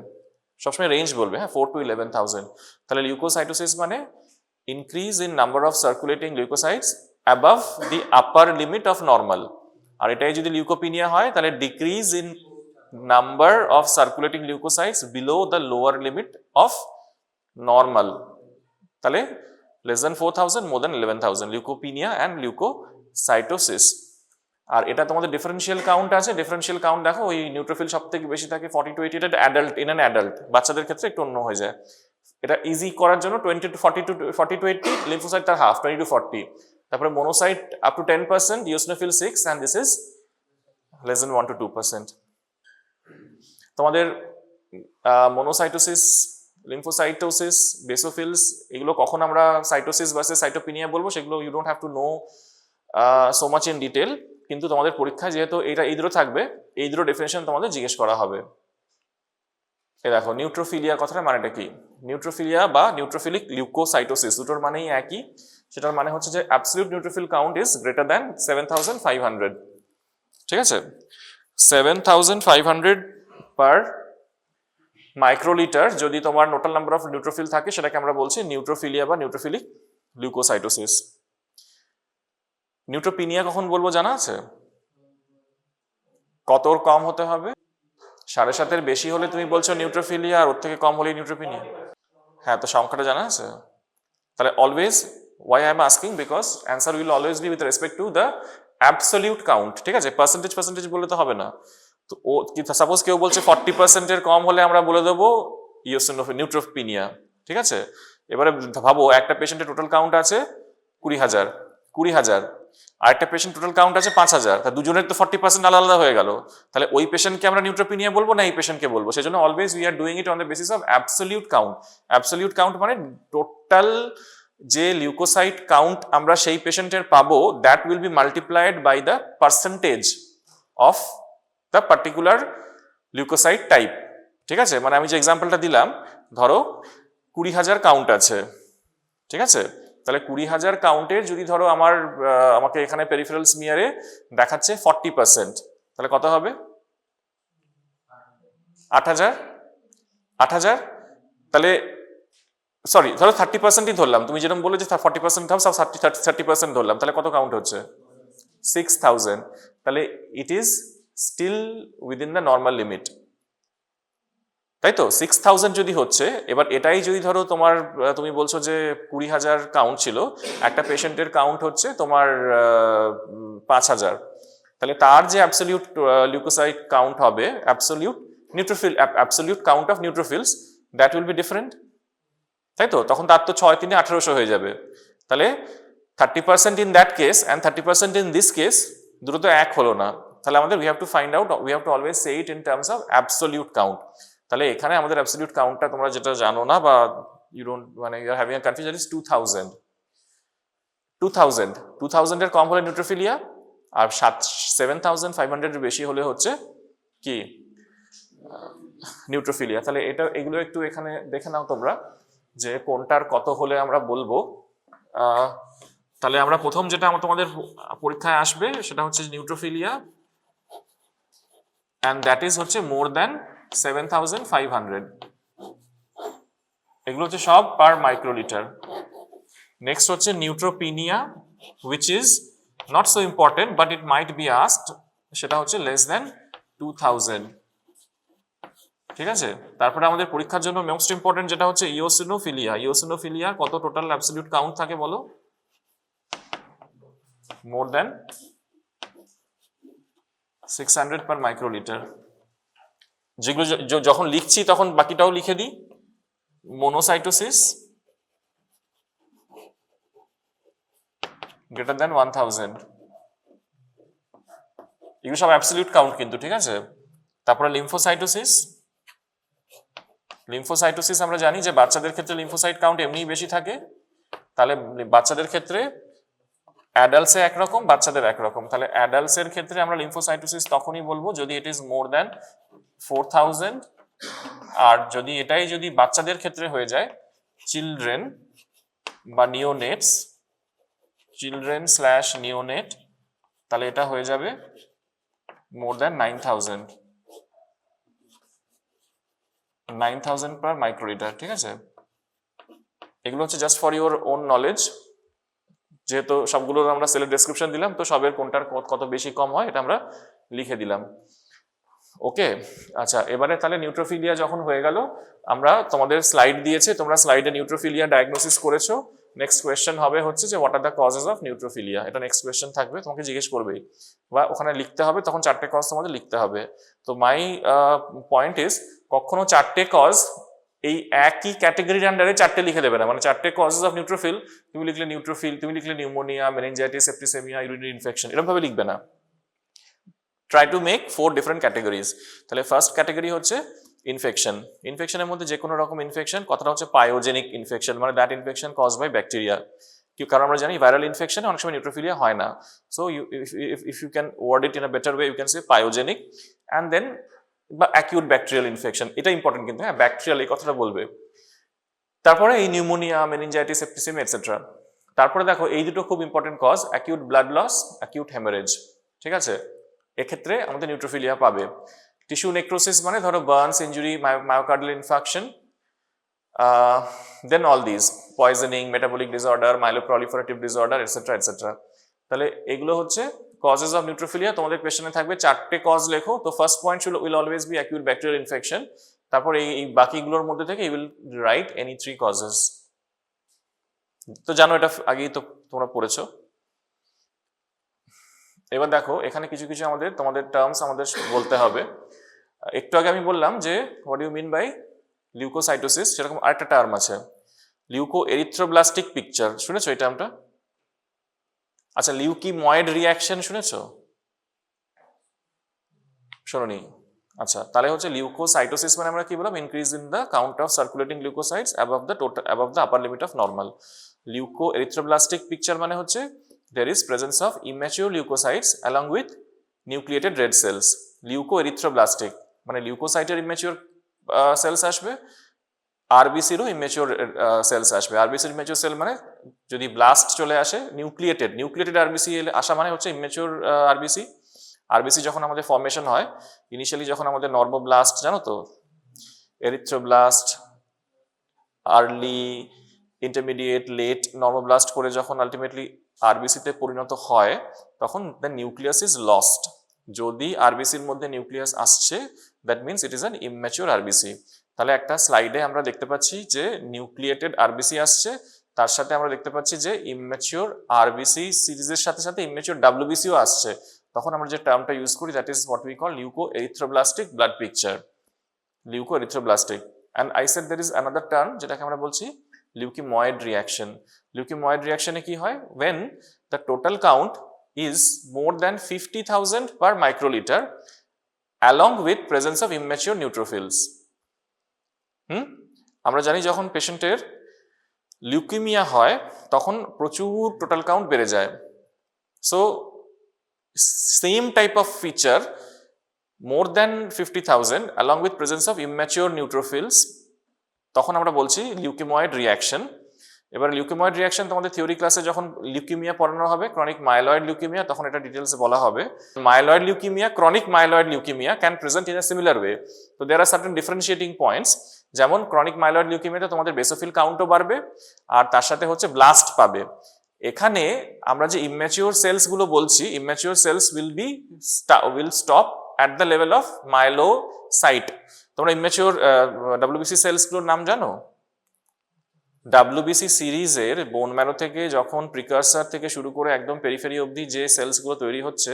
সবসময় রেঞ্জ বলবে, হ্যাঁ, 4 to 11,000। তাহলে লিউকোসাইটোসিস মানে increase in number of circulating leucocytes above the upper limit of normal. আর এটাই যদি লিউকোপিনিয়া হয় তাহলে decrease in number of circulating leucocytes below the lower limit of normal. তাহলে less than 4,000, more than 11,000, leucopenia and leucocytosis. আর এটা তোমাদের differential count আছে। ডিফারেন্সিয়াল কাউন্ট দেখো, ওই নিউট্রোফিল সব থেকে বেশি থাকে 40 to 80, এটা অ্যাডাল্ট, ইন অ্যান অ্যাডাল্ট। বাচ্চাদের ক্ষেত্রে একটু অন্য হয়ে যায়। এটা ইজি করার জন্য 20 to 40, লিম্ফোসাইট তার হাফ, 20 to 40। তারপরে monocyte up to 10%, eosinophil 6, and this is less than 1 to 2%। তোমাদের মোনোসাইটোসিস, লিম্ফোসাইটোসিস, বেসোফিলস, এগুলো কখন আমরা সাইটোসিস ভার্সেস সাইটোপিনিয়া বলবো সেগুলো you don't have to know so much in detail, কিন্তু তোমাদের পরীক্ষায় যেহেতু এটা এই দুটো থাকবে, এই দুটো ডেফিনেশন তোমাদের জিজ্ঞেস করা হবে। এ দেখো, নিউট্রোফিলিয়া কথাটা মানেটা কি? নিউট্রোফিলিয়া বা নিউট্রোফিলিক লিউকোসাইটোসিস দুটোর মানেই একই। সেটার মানে হচ্ছে যে absolute neutrophil count is greater than 7,500। ঠিক আছে? 7,500 পার মাইক্রোলিটার যদি তোমার টোটাল নাম্বার অফ নিউট্রোফিল থাকে, সেটাকে আমরা বলছি নিউট্রোফিলিয়া বা নিউট্রোফিলিক লিউকোসাইটোসিস। নিউট্রোপিনিয়া কখন বলবো জানা আছে? কত কম হতে হবে? 7.5-এর বেশি হলে তুমি বলছো নিউট্রোফিলিয়া, আর ওর থেকে কম হলে নিউট্রোপিনিয়া। হ্যাঁ, তো সংখ্যাটা জানা আছে? তাহলে always, why I am asking, because answer will always be with respect to the absolute count. ঠিক আছে? পার্সেন্টেজ বললে তো হবে না। তো ও সাপোজ কেউ বলছে 40%-এর কম হলে আমরা বলে দেবো নিউট্রোপিনিয়া। ঠিক আছে? এবারে ভাবো, একটা পেশেন্টের টোটাল কাউন্ট আছে 20,000, আর একটা পেশেন্ট টোটাল কাউন্ট আছে 5,000, তা দুজনের তো 40% আলাদা আলাদা হয়ে গেল। তাহলে ওই পেশেন্টকে আমরা নিউট্রোপিনিয়া বলবো না এই পেশেন্টকে বলবো? সেজন্য always we are doing it on the basis of absolute count. Absolute count মানে টোটাল যে লিউকোসাইট কাউন্ট আমরা সেই পেশেন্টের পাবো, that will be multiplied by the percentage of the particular leucocyte type. ঠিক আছে? মানে আমি যে এক্সাম্পলটা দিলাম, ধরো 20,000 কাউন্ট আছে। ঠিক আছে? তাহলে 20,000 কাউন্টের যদি ধরো আমাকে এখানে পেরিফেরাল স্মিয়ারে দেখাচ্ছে 40%, তাহলে কত হবে? 8,000। তাহলে সরি, ধরো 30%ই ধরলাম, তুমি যেরকম বলে যে 40% খাও, সব 30% ধরলাম, তাহলে কত কাউন্ট হচ্ছে? 6,000। তাহলে it is still within the normal limit, তাই তো? 6,000 যদি হচ্ছে, এবার এটাই যদি ধরো তুমি বলছো যে 20,000 কাউন্ট ছিল, একটা পেশেন্টের কাউন্ট হচ্ছে তোমার 5,000, তাহলে তার যে অ্যাবসলিউট লিউকোসাইট কাউন্ট হবে, absolute count of neutrophils, that will B different, তাই তো? তখন তার তো 6×3 = 1,800 হয়ে যাবে। তাহলে 30% in that case and 30% in this case, দুটো তো এক হলো না। তাহলে আমাদের we have to always say it in terms of absolute count. তাহলে এখানে আমাদের অ্যাবসলিউট কাউন্টটা তোমরা যেটা জানো না, বা you are having a confusion, is 2,000। 2,000 এর কম হলে নিউট্রোফিলিয়া, আর 7,500 এর বেশি হলে হচ্ছে কি? নিউট্রোফিলিয়া। তাহলে এগুলো একটু এখানে দেখে নাও তোমরা, যে কোনটার কত হলে আমরা বলবো। তাহলে আমরা প্রথম যেটা তোমাদের পরীক্ষায় আসবে সেটা হচ্ছে নিউট্রোফিলিয়া, and that is হচ্ছে more than 7500, এগুলো হচ্ছে সব পার মাইক্রোলিটার। নেক্সট হচ্ছে নিউট্রোপিনিয়া, which is not so important but it might be asked, সেটা হচ্ছে less than 2000। ঠিক আছে, তারপরে আমাদের পরীক্ষার জন্য মোস্ট ইম্পর্টেন্ট যেটা হচ্ছে ইওসিনোফিলিয়া। ইওসিনোফিলিয়া কত টোটাল অ্যাবসলিউট কাউন্ট থাকে বলো? মোর দ্যান 600 পার মাইক্রোলিটার। যেগুলো যখন লিখছি তখন বাকিটাও লিখে দিই। মোনোসাইটোসিস গ্রেটার দ্যান 1000, এগুলো সব অ্যাবসলিউট কাউন্ট কিন্তু, ঠিক আছে। তারপরে লিম্ফোসাইটোসিস, লিম্ফোসাইটোসিস আমরা জানি যে বাচ্চাদের ক্ষেত্রে লিম্ফোসাইট কাউন্ট এমনিই বেশি থাকে, তাহলে বাচ্চাদের ক্ষেত্রে অ্যাডাল্টসে একরকম, বাচ্চাদের একরকম। তাহলে অ্যাডাল্টসের ক্ষেত্রে আমরা লিম্ফোসাইটোসিস তখনই বলবো যদি ইট ইজ মোর দ্যান 4000, আর যদি এটাই যদি বাচ্চাদের ক্ষেত্রে হয়ে যায়, চিলড্রেন বা নিওনেটস, চিলড্রেন স্ল্যাশ নিওনেট, তাহলে এটা হয়ে যাবে মোর দ্যান 9000 পার মাইক্রোলিটার, ঠিক আছে। এগুলো হচ্ছে just for your own knowledge, যেহেতু সবগুলোর আমরা সেলের ডেসক্রিপশন দিলাম, তো সবের কোনটার কত বেশি কম হয় এটা আমরা লিখে দিলাম। ওকে, আচ্ছা, এবারে তাহলে নিউট্রোফিলিয়া যখন হয়ে গেল, আমরা তোমাদের স্লাইড দিয়েছে, তোমরা স্লাইডে নিউট্রোফিলিয়া ডায়াগনোসিস করেছো। নেক্সট কোয়েশ্চেন হবে হচ্ছে যে what are the causes of neutrophilia, এটা নেক্সট কোয়েশ্চেন থাকবে, তোমাকে জিজ্ঞেস করবেই বা ওখানে লিখতে হবে, তখন 4টে কজ তোমাদের লিখতে হবে। তো মাই পয়েন্ট ইজ, কখনো 4টে কজ এই একই ক্যাটাগরির আন্ডারে 4টে লিখে দেবে না, মানে 4টে কজেস অফ নিউট্রোফিল, তুমি লিখলে নিউট্রোফিল, তুমি লিখলে pneumonia, meningitis, septicaemia, urinary infection, এরকম ভাবে লিখবে না। Try to make 4 different categories. তাহলে ফার্স্ট ক্যাটাগরি হচ্ছে ইনফেকশন। ইনফেকশনের মধ্যে যে কোনো রকম ইনফেকশন, কথাটা হচ্ছে পায়োজেনিক ইনফেকশন, মানে that infection cause by bacteria. কারণ আমরা জানি ভাইরাল ইনফেকশনে অনেক সময় নিউট্রোফিলিয়া হয় না। So if you can word it in a better way, you can say pyogenic, and then বা অ্যাকিউট ব্যাকটেরিয়াল ইনফেকশন, এটা ইম্পর্টেন্ট কিন্তু, হ্যাঁ, ব্যাকটেরিয়াল এই কথাটা বলবে। তারপরে এই নিউমোনিয়া, মেনিনজাইটিস, সেপ্টিসেমিয়া এটসেট্রা। তারপরে দেখো এই দুটো খুব important cause, acute blood loss, acute haemorrhage, ঠিক আছে। এক্ষেত্রে আমাদের নিউট্রোফিলিয়া পাবে। টিস্যু নেক্রোসিস মানে ধরো burns injury, myocardial infarction, then all this, poisoning, metabolic disorder, myeloproliferative disorder etcetera etcetera. তাহলে এগুলো হচ্ছে কজেস অফ নিউট্রোফিলিয়া। তোমাদের কোয়েশ্চনে থাকবে 4টে কজ লেখো। তো first point will always be acute bacterial infection. তারপর এই বাকিগুলোর মধ্যে থেকে you will write any 3 causes. তো জানো এটা আগেই তো তোমরা পড়েছো। এবার দেখো এখানে কিছু কিছু তোমাদের টার্মস আমাদের বলতে হবে। একটু আগে আমি বললাম যে what you mean by leucocytosis, সেরকম আরেকটা টার্ম আছে, লিউকো এরিথ্রোব্লাস্টিক পিকচার, শুনেছো এই টার্মটা? আচ্ছা, লিউকিময়েড রিয়াকশন শুনেছো? শোনোনি? আচ্ছা, তাহলে হচ্ছে লিউকোসাইটোসিস মানে আমরা কি বললাম, increase in the count of circulating leucocytes above the upper limit of normal. Leucoerythroblastic picture মানে হচ্ছে there is presence of immature leukocytes along with nucleated red cells. লিউকোএরিথ্রোব্লাস্টিক মানে লিউকোসাইটের ইমেচিওর সেলস আসবে, আরবিসিরও ইমেচিওর সেলস আসবে। আরবিসির immature sell মানে যদি blast চলে আসে, nucleated RBC আসা মানে হচ্ছে ইমেচিওর আরবিসি। আরবিসি যখন আমাদের ফর্মেশন হয়, ইনিশিয়ালি যখন আমাদের নর্মোব্লাস্ট, জানো তো, erythroblast, early, intermediate, late normoblast করে যখন আলটিমেটলি আরবিসিতে পরিণত হয়, তখন দ্য নিউক্লিয়াস ইজ লস্ট। যদি আরবিসির মধ্যে নিউক্লিয়াস আসছে, that means it is an immature RBC. তাহলে একটা স্লাইডে আমরা দেখতে পাচ্ছি যে নিউক্লিয়েটেড আরবিসি আসছে, তার সাথে আমরা দেখতে পাচ্ছি যে ইম্যাচিওর আরবিসি সিরিজের সাথে সাথে ইম্যাচিওর ডাব্লিউবিসিও আসছে। তখন আমরা যে টার্মটা ইউজ করি, that is what we call leucoerythroblastic blood picture, leucoerythroblastic. And I said there is another term যেটাকে আমরা বলছি লিউকিময়েড রিয়াকশন। লিউকিময়েড রিয়াকশনে কি হয়, when the total count is more than 50,000 per microliter along with presence of immature neutrophils. আমরা জানি যখন পেশেন্টের leukaemia হয় তখন প্রচুর টোটাল কাউন্ট বেড়ে যায়। So same type of feature, more than 50,000 along with presence of immature neutrophils, তখন আমরা বলছি লিউকিময়েড রিয়াকশন। এবার লিউকেময়েড রিয়াকশন তোমাদের থিওরি ক্লাসে যখন লিউকেমিয়া পড়ানো হবে, ক্রনিক মাইলয়েড লিউকেমিয়া, তখন এটা ডিটেলসে বলা হবে। Myeloid leukaemia, chronic myeloid leukaemia can present in a similar way. তো দেয়ার আর সার্টেন ডিফারেন্সিয়েটিং পয়েন্টস, যেমন ক্রনিক মাইলয়েড লিউকেমিয়াতে তোমাদের বেসোফিল কাউন্টও বাড়বে আর তার সাথে হচ্ছে ব্লাস্ট পাবে। এখানে আমরা যে ইম্যাচিওর সেলস গুলো বলছি, immature cells will stop at the level of myelocyte. তোমরা ইম্যাচিওর ডব্লিউবিসি সেলস গুলোর নাম জানো? ডাব্লিউবিসি সিরিজের বোন ম্যারো থেকে যখন প্রিকারসার থেকে শুরু করে একদম পেরিফেরি অবধি যে সেলস গুলো তৈরি হচ্ছে,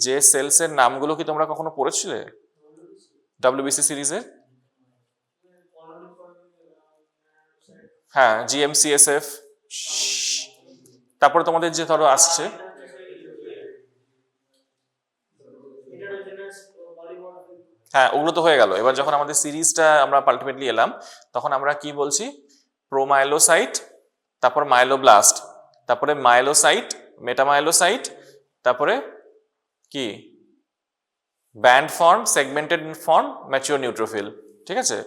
যে সেলসের নামগুলো কি তোমরা কখনো পড়েছিলে ডাব্লিউবিসি সিরিজের? হ্যাঁ, জিএমসিএসএফ, তারপরে তোমাদের যে ধরো আসছে হ্যাঁ, ওগুলো তো হয়ে গেল। এবার যখন আমাদের সিরিজটা আমরা আলটিমেটলি এলাম, তখন আমরা কি বলছি? প্রোমাইলোসাইট, তারপর মাইলোব্লাস্ট, তারপরে মাইলোসাইট, মেটামাইলোসাইট, তারপরে কি band form, segmented form, mature neutrophil. ঠিক আছে,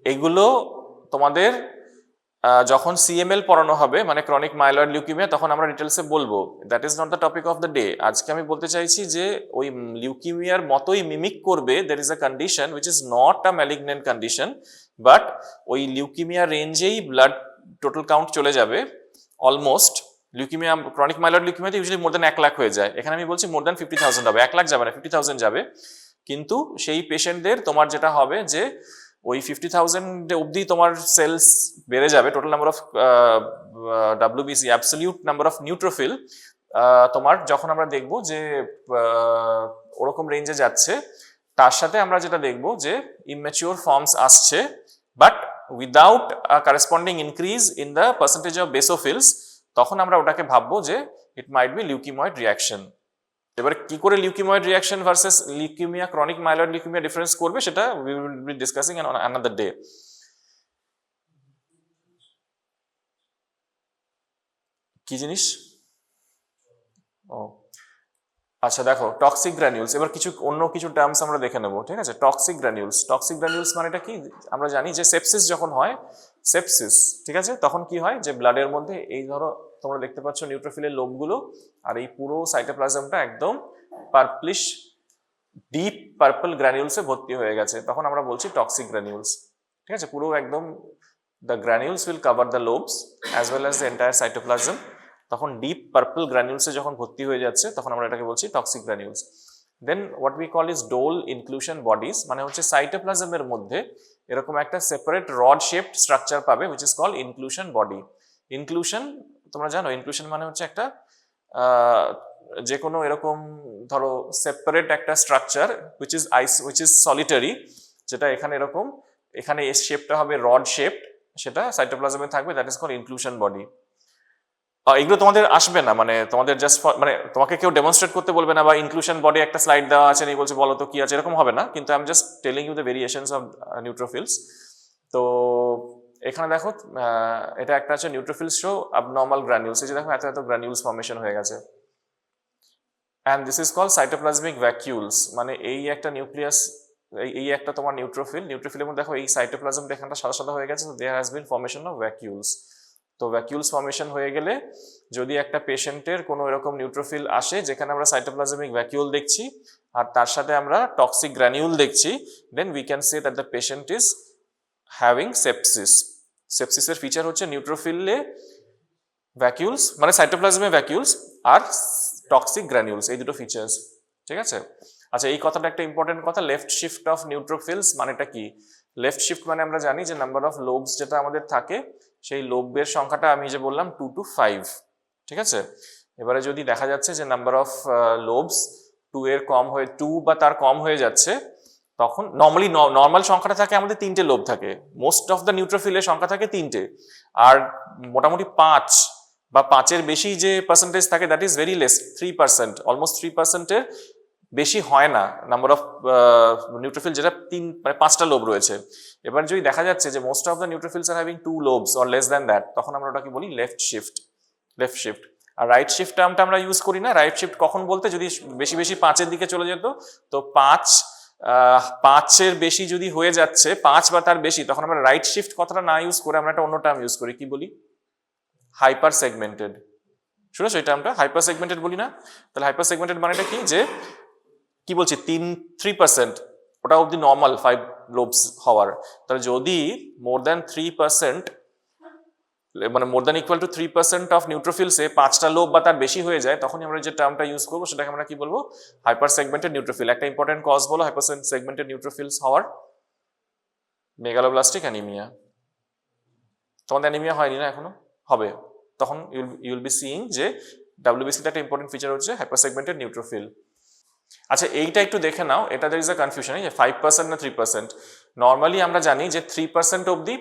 এগুলো তোমাদের যখন সিএমএল পড়ানো হবে, মানে ক্রনিক মাইলয়েড লিউকেমিয়া, তখন আমরা ডিটেলসে বলবো। That is not the topic of the day. আজকে আমি বলতে চাইছি যে ওই লিউকেমিয়ার মতোই মিমিক করবে। There is a condition which is not a malignant condition, but ওই লিউকেমিয়া রেঞ্জেই ব্লাড টোটাল কাউন্ট চলে যাবে অলমোস্ট। লিউকেমিয়া, ক্রনিক মাইলয়েড লিউকেমিয়াতে ইউজুয়ালি মোর দ্যান 1 লাখ হয়ে যায়। এখানে আমি বলছি মোর দ্যান 50,000 হবে। 1 লাখ যাবে না, 50,000 যাবে। কিন্তু সেই পেশেন্টদের তোমার যেটা হবে যে ওই 50,000 অবধি তোমার সেলস বেড়ে যাবে, total number of WBC, absolute number of neutrophil তোমার যখন আমরা দেখব যে ওরকম রেঞ্জে যাচ্ছে, তার সাথে আমরা যেটা দেখব যে ইম্যাচিওর ফর্মস আসছে, but without corresponding increase in the percentage of basophils, তখন আমরা ওটাকে ভাববো যে ইট মাইট বি লিউকেময়েড রিয়াকশন। এবার কি করে leukaemoid reaction versus leukaemia, chronic myeloid leukaemia difference করবে, সেটা we will be discussing on another day. কি জিনিস? ও আচ্ছা, দেখো টক্সিক গ্র্যানিউলস। এবার অন্য কিছু টার্মস আমরা দেখে নেবো। ঠিক আছে, টক্সিক গ্র্যানিউলস। টক্সিক গ্র্যানিউলস মানেটা কি? আমরা জানি যে সেপসিস যখন হয়, সেপসিস, ঠিক আছে, তখন কি হয় যে ব্লাডের মধ্যে এই ধরো তোমরা দেখতে পাচ্ছ নিউট্রোফিলের লোবগুলো, আর এই পুরো সাইটোপ্লাজমটা একদম পার্পলিশ, ডিপ পার্পল গ্র্যানিউলসে ভর্তি হয়ে গেছে, তখন আমরা বলছি টক্সিক গ্র্যানিউলস। ঠিক আছে, পুরো একদম the granules will cover the lobes as well as the entire cytoplasm. তখন ডিপ পার্পল গ্র্যানিউলসে যখন ভর্তি হয়ে যাচ্ছে, তখন আমরা এটাকে বলছি toxic granules. Then what we call is Döhle inclusion bodies, মানে হচ্ছে সাইটোপ্লাজমের মধ্যে এরকম একটা সেপারেট রড শেপড স্ট্রাকচার পাবে, which is call inclusion body. Inclusion তোমরা জানো, ইনক্লুশন মানে হচ্ছে একটা যে কোনো এরকম ধরো সেপারেট একটা স্ট্রাকচার উইচ ইজ সলিটারি, যেটা এখানে এরকম, এখানে এই শেপটা হবে রড শেপড, সেটা সাইটোপ্লাজমে থাকবে, that is call inclusion body. এগুলো তোমাদের আসবে না, মানে তোমাদের জাস্ট মানে তোমাকে কেউ ডেমনস্ট্রেট করতে বলবে না, বা ইনক্লুশন বডি একটা স্লাইড দেওয়া আছে নিয়ে বলছে বলো তো কি আছে, এরকম হবে না। কিন্তু I am just telling you the variations of neutrophils. তো এখানে দেখো এটা একটা আছে নিউট্রোফিলস শো abnormal granules, এই যে দেখো এত এত গ্রানিউলস ফর্মেশন হয়ে গেছে। And this is called cytoplasmic vacuoles, মানে এই একটা নিউক্লিয়াস, এই একটা তোমার নিউট্রোফিলের মধ্যে দেখো এই সাইটোপ্লাজমটা এখানটা সাদা সাদা হয়ে গেছে, there has been formation of vacuoles. তো ভ্যাকিউলস ফর্মেশন হয়ে গেলে যদি একটা পেশেন্টের কোনো এরকম নিউট্রোফিল আসে যেখানে আমরা সাইটোপ্লাজমিক ভ্যাকিউল দেখছি আর তার সাথে আমরা টক্সিক গ্র্যানিউল দেখছি, then we can say that the patient is having sepsis. সেপসিসের ফিচার হচ্ছে নিউট্রোফিলে ভ্যাকিউলস, মানে সাইটোপ্লাজমে ভ্যাকিউলস আর টক্সিক গ্র্যানিউলস, এই দুটো ফিচার্স। ঠিক আছে, আচ্ছা এই কথাটা একটা ইম্পর্টেন্ট কথা, লেফট শিফট অফ নিউট্রোফিলস মানেটা কি? লেফট শিফট মানে আমরা জানি যে নাম্বার অফ লোবস যেটা আমাদের থাকে, সেই লোবের সংখ্যাটা আমি যে বললাম 2 to 5। ঠিক আছে, এবারে যদি দেখা যাচ্ছে যে নাম্বার অফ লোবস 2 এর কম হয়ে 2 বা তার কম হয়ে যাচ্ছে, তখন নর্মাল সংখ্যাটা থাকে আমাদের 3টে লোব থাকে, মোস্ট অফ দ্য নিউট্রোফিলের সংখ্যা থাকে 3টে, আর মোটামুটি 5 বা 5-এর বেশি যে পার্সেন্টেজ থাকে that is very less, 3%, almost 3%-এর বেশি হয় না নাম্বার অফ নিউট্রোফিল যেটা 5টা লোব রয়েছে। এবার যদি দেখা যাচ্ছে যে most of the neutrophils are having 2 lobes or less than that, তখন আমরা ওটাকে বলি লেফট শিফট। আর রাইট শিফট টার্মটা আমরা ইউজ করি না। রাইট শিফট কখন বলতে, যদি বেশি 5-এর দিকে চলে যেত, তো 5 5-এর বেশি যদি হয়ে যাচ্ছে, 5 বা তার বেশি, তখন আমরা রাইট শিফট কথাটা না ইউজ করে আমরা একটা অন্য টার্ম ইউজ করি, কি বলি? Hyper segmented. শুনেছো এই টার্মটা? হাইপার সেগমেন্টেড বলি না? তাহলে হাইপার সেগমেন্টেড মানেটা কি, যে কি বলছি 3%, ওটা অবধি নর্মাল 5 লোবস হওয়ার। তাহলে যদি মোর দ্যান 3%, মানে মোর দ্যান ইকুয়াল টু 3% অফ নিউট্রোফিলসে 5টা লোব বা তার বেশি হয়ে যায়, তখনই আমরা যে টার্মটা ইউজ করবো সেটাকে আমরা কি বলবো? Hyper segmented neutrophil. একটা ইম্পর্টেন্ট কজ বলো হাইপার সেগমেন্টেড নিউট্রোফিলস হওয়ার? Megaloblastic anaemia. তোমাদের অ্যানিমিয়া হয়নি না এখনো? হবে। তখন ইউল বি সিইং যে ডাব্লিউবিসিতে একটা ইম্পর্টেন্ট ফিচার হচ্ছে হাইপার সেগমেন্টেড নিউট্রোফিল। আচ্ছা, এইটা একটু দেখে নাও, এটা দের ইজ আ কনফিউশন, যে 5% না 3%। নর্মালি আমরা জানি যে 3% অবধি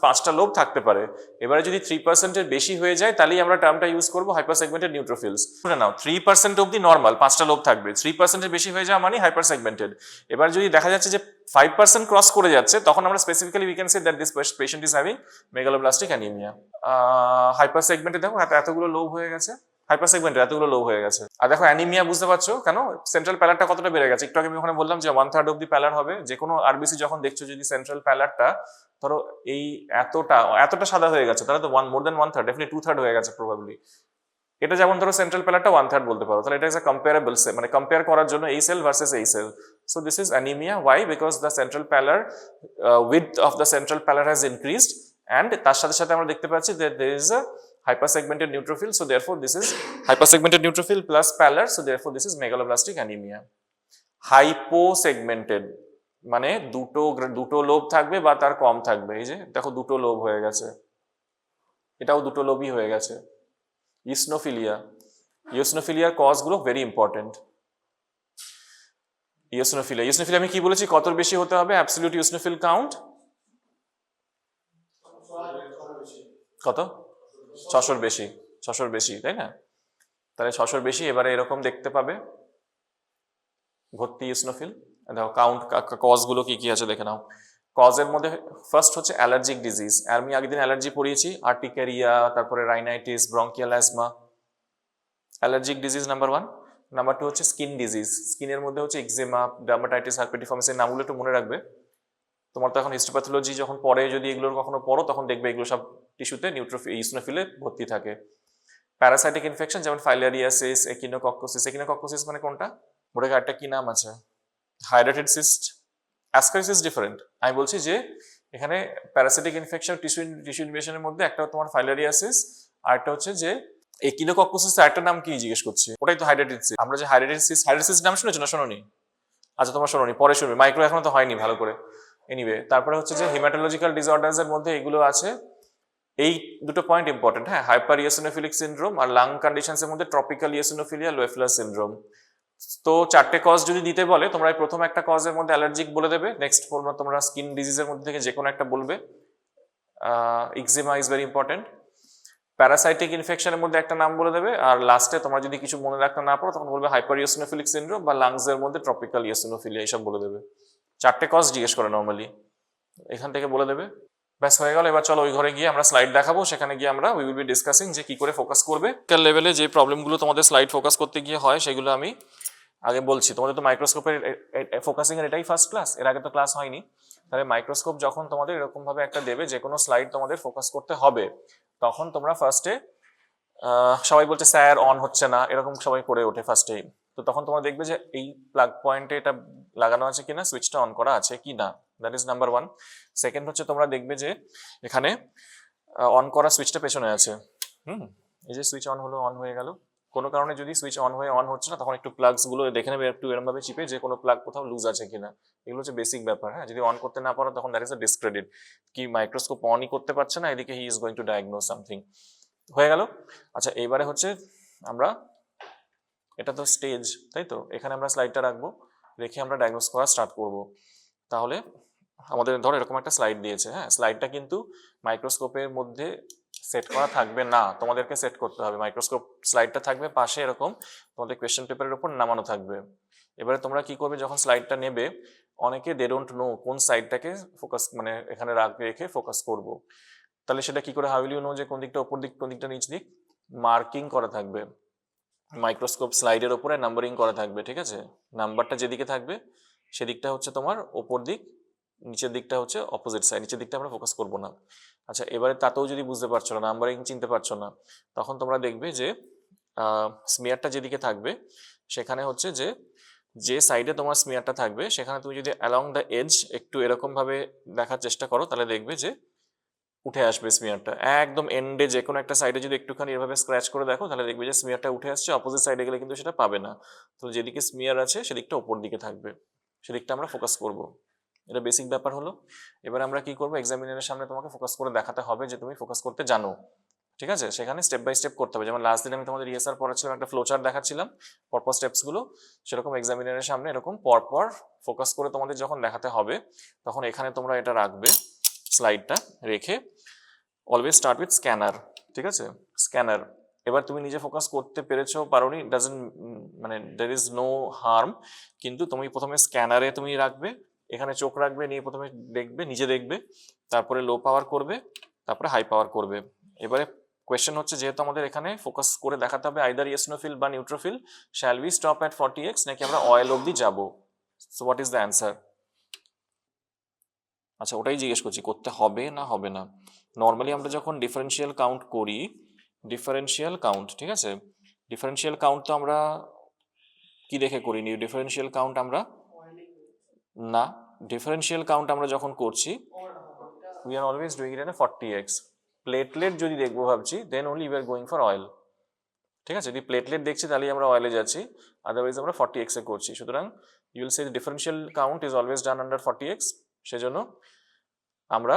পাঁচটা লোব থাকতে পারে। এবারে যদি 3% এর বেশি হয়ে যায়, তাহলেই আমরা টার্মটা ইউজ করবো হাইপার সেগমেন্টেড নিউট্রোফিলস। শুনে নাও, 3% অবধি নর্মাল 5টা লোব থাকবে, 3% এর বেশি হয়ে যাওয়া মানে হাইপার সেগমেন্টেড। এবার যদি দেখা যাচ্ছে যে 5% ক্রস করে যাচ্ছে, তখন আমরা specifically we can say that this patient is having megaloblastic anaemia. Hyper সেগমেন্টে দেখো এতগুলো লোব হয়ে গেছে, হাইপার সেগমেন্টে এতগুলো লোব হয়ে গেছে। আর দেখো অ্যানিমিয়া বুঝতে পারছো কেন? সেন্ট্রাল প্যালারটা কতটা বেড়ে গেছে। একটু আগে আমি ওখানে বললাম যে 1/3 অব দি প্যালার হবে। যে কোনো আরবিসি যখন দেখছো, যদি সেন্ট্রাল প্যালারটা ধরো এই এতটা সাদা হয়ে গেছে, তাহলে তো মোর দ্যান 1/3, ডেফিনেটলি 2/3 হয়ে গেছে প্রবাবলি। এটা যেমন ধরো সেন্ট্রাল প্যালারটা 1/3 বলতে পারো, তাহলে এটা ইজ আ কম্পারেবল সেল, মানে কম্পেয়ার করার জন্য এই সেল ভার্সেস এই cell. So this is anaemia. Why? Because the central pallor width of the central pallor has increased, and তার সাথে সাথে আমরা দেখতে পাচ্ছি that there is a hypersegmented neutrophil, so therefore this is hypersegmented neutrophil plus pallor, so therefore this is megaloblastic anemia. Hyposegmented মানে দুটো lobe থাকবে বা তার কম থাকবে। এই যে দেখো দুটো লোব হয়ে গেছে, এটাও দুটো লোবই হয়ে গেছে। ইওসিনোফিলিয়ার কজ গুলো ভেরি ইম্পর্টেন্ট। ইওসিনোফিলিয়া আমি কি বলেছি, কত বেশি হতে হবে? অ্যাবসলিউট ইওসিনোফিল কাউন্ট কত? 600-র বেশি। 600-র বেশি, তাই না? তাহলে 600-র বেশি। এবারে এরকম দেখতে পাবে ভর্তি ইওসিনোফিল। দেখো কাউন্ট, কজ গুলো কি কি আছে দেখে নাও। কজের মধ্যে ফার্স্ট হচ্ছে অ্যালার্জিক ডিজিজ। আমি আগের দিন অ্যালার্জি পড়িয়েছি, আর্টিকেরিয়া, তারপরে rhinitis, bronchial asthma. Allergic disease number 1। Number 2 হচ্ছে স্কিন ডিজিজ। স্কিনের মধ্যে হচ্ছে এক্সেমা, ডার্মাটাইটিস, হার্পেটিফর্মিস। এই নামগুলো একটু মনে রাখবে। তোমার তো এখন হিস্টোপ্যাথোলজি যখন পড়ে, যদি এগুলোর কখনো পড়ো, তখন দেখবে এগুলো সব টিস্যুতে ইওসিনোফিলে ভর্তি থাকে। প্যারাসাইটিক ইনফেকশন যেমন ফাইলারিয়াসিস, একিনোকক্কোসিস। একিনোকক্কোসিস মানে কোনটা? ওটা একটা কি নাম আছে, হাইড্রেটেড সিস্ট, অ্যাসকারিসিস ডিফারেন্ট। আমি বলছি যে এখানে প্যারাসাইটিক ইনফেকশন টিস্যু ইনভেশনের মধ্যে একটা তোমার ফাইলারিয়াসিস, আর একটা হচ্ছে যে একিনোকক্কোসিস। একটা নাম কি জিজ্ঞেস করছি? ওটাই তো হাইড্রেটেড সিস্ট। আমরা যে হাইড্রেটেড নাম শুনেছো না? শোনোনি? আচ্ছা, তোমার শোনোনি, পরে শুনবে। মাইক্রো এখনো তো হয়নি ভালো করে। এনিওয়ে, তারপরে হচ্ছে যে হিমাটোলজিক্যাল ডিসঅর্ডারস এর মধ্যে এগুলো আছে। এই দুটো পয়েন্ট ইম্পর্টেন্ট, হ্যাঁ। হাইপার ইওসিনোফিলিক সিনড্রোম আর লাং কন্ডিশনস এর মধ্যে ট্রপিক্যাল ইওসিনোফিলিয়া, লোয়েফলার সিনড্রোম। তো 4টে কজ যদি দিতে বলে, তোমরা প্রথম একটা কজের মধ্যে অ্যালার্জিক বলে দেবে। নেক্সট তোমরা স্কিন ডিজিজের মধ্যে থেকে যে কোনো একটা বলবে। Eczema is very important. Parasitic ইনফেকশনের মধ্যে একটা নাম বলে দেবে। আর লাস্টে তোমরা যদি কিছু মনে রাখতে না পারো, তখন বলবে হাইপার ইওসিনোফিলিক সিনড্রোম বা লাংসের মধ্যে ট্রপিক্যাল ইওসিনোফিলিয়া, এইসব বলে দেবে। 4টে কজ জিজ্ঞেস করে নর্মালি, এখান থেকে বলে দেবে। ব্যাস হয়ে গেল। এবার চলো ওই ঘরে গিয়ে আমরা স্লাইড দেখাবো, সেখানে গিয়ে আমরা উই উইল বি ডিসকাসিং যে কি করে ফোকাস করবে। লেভেলে যে প্রবলেমগুলো তোমাদের স্লাইড ফোকাস করতে গিয়ে হয়, সেগুলো আমি আগে বলছি। তোমাদের তো মাইক্রোস্কোপের ফোকাসিং এর এটাই ফার্স্ট ক্লাস, এর আগে তো ক্লাস হয়নি। তাহলে মাইক্রোস্কোপ যখন তোমাদের এরকম ভাবে একটা দেবে, যে কোনো স্লাইড তোমাদের ফোকাস করতে হবে, তখন তোমরা ফার্স্টে সবাই বলছে স্যার অন হচ্ছে না, এরকম সবাই করে ওঠে ফার্স্টেই। তো তখন তোমরা দেখবে যে এই প্লাগ পয়েন্টে এটা লাগানো আছে কিনা, সুইচটা অন করা আছে কিনা, দ্যাট ইজ নাম্বার 1। সেকেন্ড হচ্ছে তোমরা দেখবে যে এখানে অন করা সুইচটা পেছনে আছে। এই যে সুইচ অন হলো, অন হয়ে গেল। কোনো কারণে যদি সুইচ অন হয়ে অন হচ্ছে না, তখন একটু প্লাগস গুলো দেখে নেবে, একটু এরকম ভাবে চিপে যে কোনো প্লাগ কোথাও লুজ আছে কিনা। এগুলো হচ্ছে বেসিক ব্যাপার, হ্যাঁ। যদি অন করতে না পারো, তখন দ্যাট ইজ আ ডিসক্রেডিট, কি মাইক্রোস্কোপ অনই করতে পারছে না, এদিকে he is going to diagnose something. হয়ে গেল। আচ্ছা, এইবারে হচ্ছে আমরা, এটা তো স্টেজ, তাই তো, এখানে আমরা স্লাইডটা রাখবো, রেখে আমরা ডায়াগনোজ করা স্টার্ট করব। তাহলে আমাদের ধরো এরকম একটা স্লাইড দিয়েছে, হ্যাঁ। স্লাইডটা কিন্তু মাইক্রোস্কোপের মধ্যে সেট করা থাকবে না, তোমাদেরকে সেট করতে হবে। মাইক্রোস্কোপ স্লাইডটা থাকবে পাশে, এরকম তোমাদের কোয়েশ্চেন পেপারের উপর নামানো থাকবে। এবারে তোমরা কি করবে, যখন স্লাইডটা নেবে, অনেকে দে ডোন্ট নো কোন সাইডটাকে ফোকাস, মানে এখানে রেখে ফোকাস করব। তাহলে সেটা কি করে, হাউ উইল ইউ নো যে কোন দিকটা উপর দিক, কোন দিকটা নিচ দিক? মার্কিং করা থাকবে মাইক্রোস্কোপ স্লাইডের উপরে, নাম্বারিং করা থাকবে, ঠিক আছে। নাম্বারটা যেদিকে থাকবে সেদিকটা হচ্ছে তোমার ওপর দিক, নিচের দিকটা হচ্ছে অপোজিট সাইড, নিচের দিকটা আমরা ফোকাস করব না। আচ্ছা, এবারে তাতেও যদি বুঝতে পারছো না, নাম্বারিং চিনতে পারছো না, তখন তোমরা দেখবে যে স্মিয়ারটা যেদিকে থাকবে সেখানে হচ্ছে যে সাইডে তোমার স্মিয়ারটা থাকবে সেখানে তুমি যদি অ্যালং দ্য এজ একটু এরকম ভাবে দেখার চেষ্টা করো, তাহলে দেখবে যে উঠে আসবে স্মিয়ারটা। একদম এন্ডে যে কোনো একটা সাইডে যদি একটুখানি এভাবে স্ক্র্যাচ করে দেখো, তাহলে দেখবে যে স্মিয়ারটা উঠে আসছে। অপোজিট সাইডে গেলে কিন্তু সেটা পাবে না। তো যেদিকে স্মিয়ার আছে সেদিকটা ওপর দিকে থাকবে, সেদিকটা আমরা ফোকাস করব। এটা বেসিক ব্যাপার হলো। এবার আমরা কি করবো, এক্সামিনারের সামনে তোমাকে ফোকাস করে দেখাতে হবে যে তুমি ফোকাস করতে জানো। ঠিক আছে, সেখানে স্টেপ বাই স্টেপ করতে হবে। যেমন লাস্ট দিন আমি তোমাদের রিহার্সাল পড়াচ্ছিলাম, একটা ফ্লোচার্ট দেখাচ্ছিলাম পরপর স্টেপসগুলো, সেরকম এক্সামিনারের সামনে এরকম পরপর ফোকাস করে তোমাদের যখন দেখাতে হবে, তখন এখানে তোমরা এটা রাখবে, স্লাইডটা রেখে অলওয়েজ স্টার্ট উইথ স্ক্যানার। ঠিক আছে, স্ক্যানার। এবার তুমি নিজে ফোকাস করতে পেরেছো পারোনি, ডাজেন্ট মানে দের ইজ নো হার্ম, কিন্তু তুমি প্রথমে স্ক্যানারে তুমি রাখবে, এখানে চোখ রাখবে, নিয়ে প্রথমে দেখবে, নিজে দেখবে, তারপরে লো পাওয়ার করবে, তারপরে হাই পাওয়ার করবে। এবারে কোয়েশ্চেন হচ্ছে, যেহেতু আমাদের এখানে ফোকাস করে দেখাতে হবে আইদার ইওসিনোফিল বা neutrophil, shall we stop at 40x নাকি আমরা অয়েল অবধি যাবো? So what is the answer? আচ্ছা, ওটাই জিজ্ঞেস করছি, করতে হবে না হবে না। নর্মালি আমরা যখন ডিফারেন্সিয়াল কাউন্ট করি, ডিফারেন্সিয়াল কাউন্ট, ঠিক আছে, ডিফারেন্সিয়াল কাউন্ট তো আমরা কি দেখে করিনি, ডিফারেন্সিয়াল কাউন্ট আমরা না, ডিফারেন্সিয়াল কাউন্ট আমরা যখন করছি we are always doing it in 40x। Platelet যদি দেখবো ভাবছি, then only we are going for oil. ঠিক আছে, যদি প্লেটলেট দেখছি তাহলেই আমরা অয়েলে যাচ্ছি, আদারওয়াইজ আমরা 40x এ করছি। সুতরাং you will say differential count is always done under 40x। সেজন্য আমরা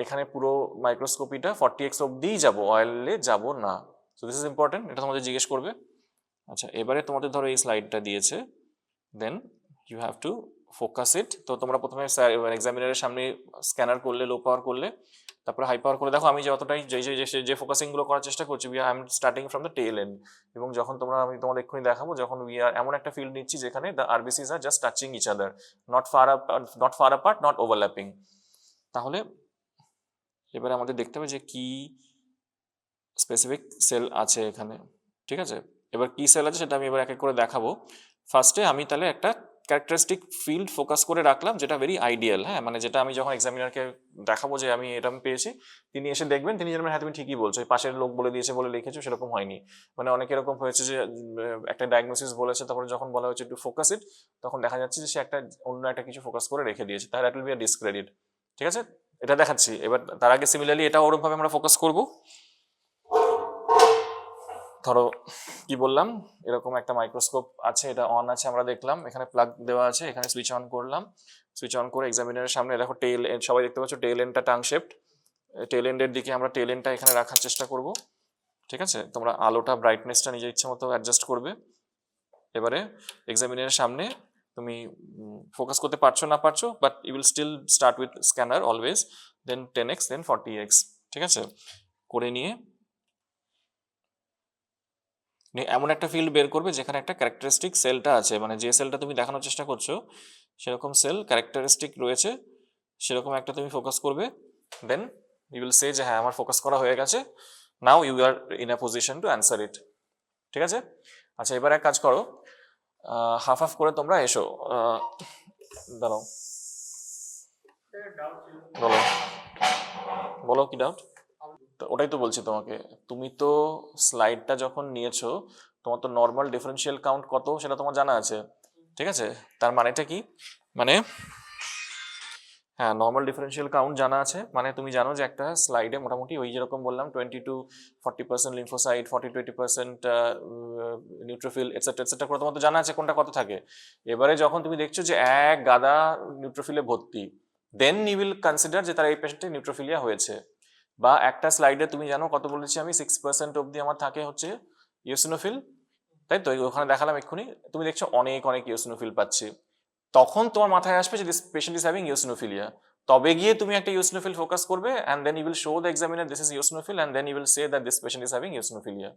এখানে পুরো মাইক্রোস্কোপিটা 40x অবধিই যাবো, অয়েলে যাব না। সো দিস ইজ ইম্পর্টেন্ট, এটা তোমাদের জিজ্ঞেস করবে। আচ্ছা, এবারে তোমাদের ধরো এই স্লাইডটা দিয়েছে, then you have to focus it. তো তোমরা প্রথমে এক্সামিনারের সামনে স্ক্যানার করলে, লো পাওয়ার করলে, তারপরে হাই পাওয়ার করে দেখো। আমি যতটাই যে ফোকাসিংগুলো করার চেষ্টা করছি, I am starting from the tail end. এবং যখন আমি তোমাদের এক্ষুনি দেখাবো, যখন উই আর এমন একটা ফিল্ড নিচ্ছি যেখানে the RBCs are just touching each other, not far apart, not overlapping. তাহলে এবারে আমাদের দেখতে হবে যে কি স্পেসিফিক সেল আছে এখানে। ঠিক আছে, এবার কি সেল আছে সেটা আমি এবার এক এক করে দেখাবো। ফার্স্টে আমি তাহলে একটা ক্যারেক্টারিস্টিক ফিল্ড ফোকাস করে রাখলাম, যেটা ভেরি আইডিয়াল। হ্যাঁ, মানে যেটা আমি যখন এক্সামিনারকে দেখাবো যে আমি এরকম পেয়েছি, তিনি এসে দেখবেন, তিনি জানবেন হ্যাঁ তুমি ঠিকই বলছো, পাশের লোক বলে দিয়েছে বলে লিখেছো, সেরকম হয়নি। মানে অনেক এরকম হয়েছে যে একটা ডায়াগনোসিস বলেছে, তারপরে যখন বলা হয়েছে একটু ফোকাস ইট, তখন দেখা যাচ্ছে যে সে একটা অন্য একটা কিছু ফোকাস করে রেখে দিয়েছে, তাহলে that will be a discredit. ঠিক আছে, এটা দেখাচ্ছি। এবার তার আগে সিমিলারলি এটা ওরকমভাবে আমরা ফোকাস করব। ধরো কি বললাম, এরকম একটা মাইক্রোস্কোপ আছে, এটা অন আছে, আমরা দেখলাম এখানে প্লাগ দেওয়া আছে, এখানে সুইচ অন করলাম। সুইচ অন করে এক্সামিনারের সামনে দেখো টেল এন্ড, সবাই দেখতে পাচ্ছ টেল এন্ডটা টাং শেপড, টেল এন্ডের দিকে আমরা টেল এন্ডটা এখানে রাখার চেষ্টা করব। ঠিক আছে, তোমরা আলোটা ব্রাইটনেসটা নিজের ইচ্ছা মতো অ্যাডজাস্ট করবে। এবারে এক্সামিনারের সামনে তুমি ফোকাস করতে পারছো না পারছো, but you will still start with scanner always, then 10x, then 40x। ঠিক আছে, করে নিয়ে এমন একটা ফিল্ড বের করবে যেখানে একটা ক্যারেক্টারিস্টিক সেলটা আছে, মানে যে সেলটা তুমি দেখানোর চেষ্টা করছো সেরকম সেল ক্যারেক্টারিস্টিক রয়েছে, সেরকম একটা তুমি ফোকাস করবে। দেন ইউ উইল সে যে হ্যাঁ আমার ফোকাস করা হয়ে গেছে, now you are in a position to answer it. ঠিক আছে, আচ্ছা এবার এক কাজ করো, হাফ হাফ করে তোমরা এসো। দাঁড়াও, বলো বলো কি ডাউট? ওটাই তো বলছি তোমাকে, তুমি তো স্লাইডটা যখন নিয়েছো, তোমার তো নর্মাল ডিফারেন্সিয়াল কাউন্ট কত সেটা তোমার জানা আছে। ঠিক আছে, তার মানেটা কি, মানে হ্যাঁ নর্মাল ডিফারেন্সিয়াল কাউন্ট জানা আছে, মানে তুমি জানো যে একটা স্লাইডে মোটামুটি ওই যেরকম বললাম 20 to 40% lymphocyte, 40-20% neutrophil, etcetera etcetera করে তোমার তো জানা আছে কোনটা কত থাকে। এবারে যখন তুমি দেখছো যে এক গাদা নিউট্রোফিলে ভর্তি, দেন ইউ উইল কনসিডার যে তার এই পেশেন্টে নিউট্রোফিলিয়া হয়েছে। বা একটা স্লাইডে তুমি জানো কত বলেছি আমি, 6% অবধি আমার থাকে হচ্ছে ইওসিনোফিল, তাই তো ওখানে দেখালাম এক্ষুনি, তুমি দেখছো অনেক অনেক ইওসিনোফিল পাচ্ছি, তখন তোমার মাথায় আসবে যে this patient is having eosinophilia. তবে গিয়ে তুমি একটা ইওসিনোফিল ফোকাস করবে, and then you will show the examiner this is eosinophil, and then you will say that this patient is having eosinophilia.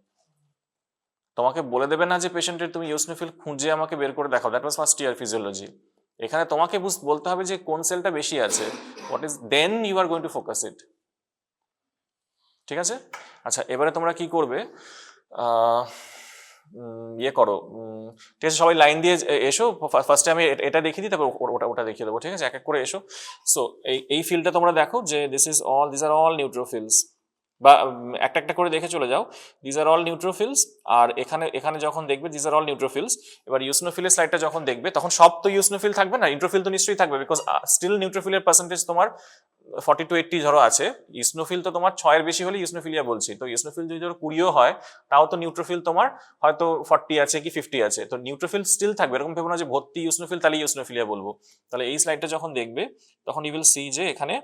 তোমাকে বলে দেবে না যে পেশেন্টের তুমি ইওসিনোফিল খুঁজে আমাকে বের করে দেখাও, that was first year physiology. এখানে তোমাকে বলতে হবে যে কোন সেলটা বেশি আছে, what is, then you are going to focus it. ঠিক আছে, আচ্ছা এবারে তোমরা কি করবে, ইয়ে করো, ঠিক আছে সবাই লাইন দিয়ে এসো। ফার্স্টে আমি এটা দেখিয়ে দিই, তারপর ওটা দেখিয়ে দেবো, ঠিক আছে এক এক করে এসো। সো এই ফিল্ডটা তোমরা দেখো যে দিস আর অল নিউট্রোফিলস, বা একটা একটা করে দেখে চলে যাও। This are all neutrophils. আর এখানে এখানে যখন দেখবে দিস আর অল নিউট্রোফিলস, এবার ইউসনোফিলের স্লাইডটা যখন দেখবে তখন সব তো ইউসনোফিল থাকবে না, নিউট্রোফিল তো নিশ্চয়ই থাকবে, বিকজ স্টিল নিউট্রোফিলের পার্সেন্টেজ তোমার 40 to 80 ধরো আছে। ইউসনোফিল তো তোমার 6 এর বেশি হলে ইউসনোফিলিয়া বলছি, তো ইউসনোফিল যদি ধরো 20 হয়, তাও তো নিউট্রোফিল তোমার হয়তো 40 আছে কি 50 আছে, তো নিউট্রোফিল স্টিল থাকবে। এরকম ভেবো না যে ভর্তি ইউসনোফিল তাহলে ইউসনোফিলিয়া বলবো। তাহলে এই স্লাইডটা যখন দেখবে তখন ইউ উইল সি যে এখানে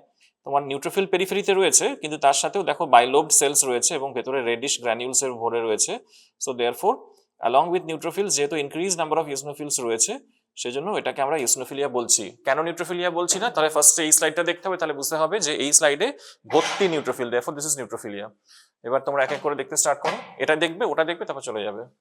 তোমার নিউট্রোফিল পেরিফেরিতে রয়েছে, কিন্তু তার সাথেও দেখো বাইলোবড সেলস রয়েছে এবং ভেতরে রেডিশ গ্র্যানিউলস এর ভরে রয়েছে। So therefore along with neutrophils যেহেতু ইনক্রিজ নাম্বার অফ ইউসনোফিলস রয়েছে, সেজন্য এটাকে আমরা ইউসনোফিলিয়া বলছি। কেন নিউট্রোফিলিয়া বলছি না, তাহলে ফার্স্টে এই স্লাইডটা দেখতে হবে, তাহলে বুঝতে হবে যে এই স্লাইডে ভর্তি নিউট্রোফিল, দেয়ারফোর দিস ইজ নিউট্রোফিলিয়া। এবার তোমরা এক এক করে দেখতে স্টার্ট করো, এটা দেখবে ওটা দেখবে তারপর চলে যাবে।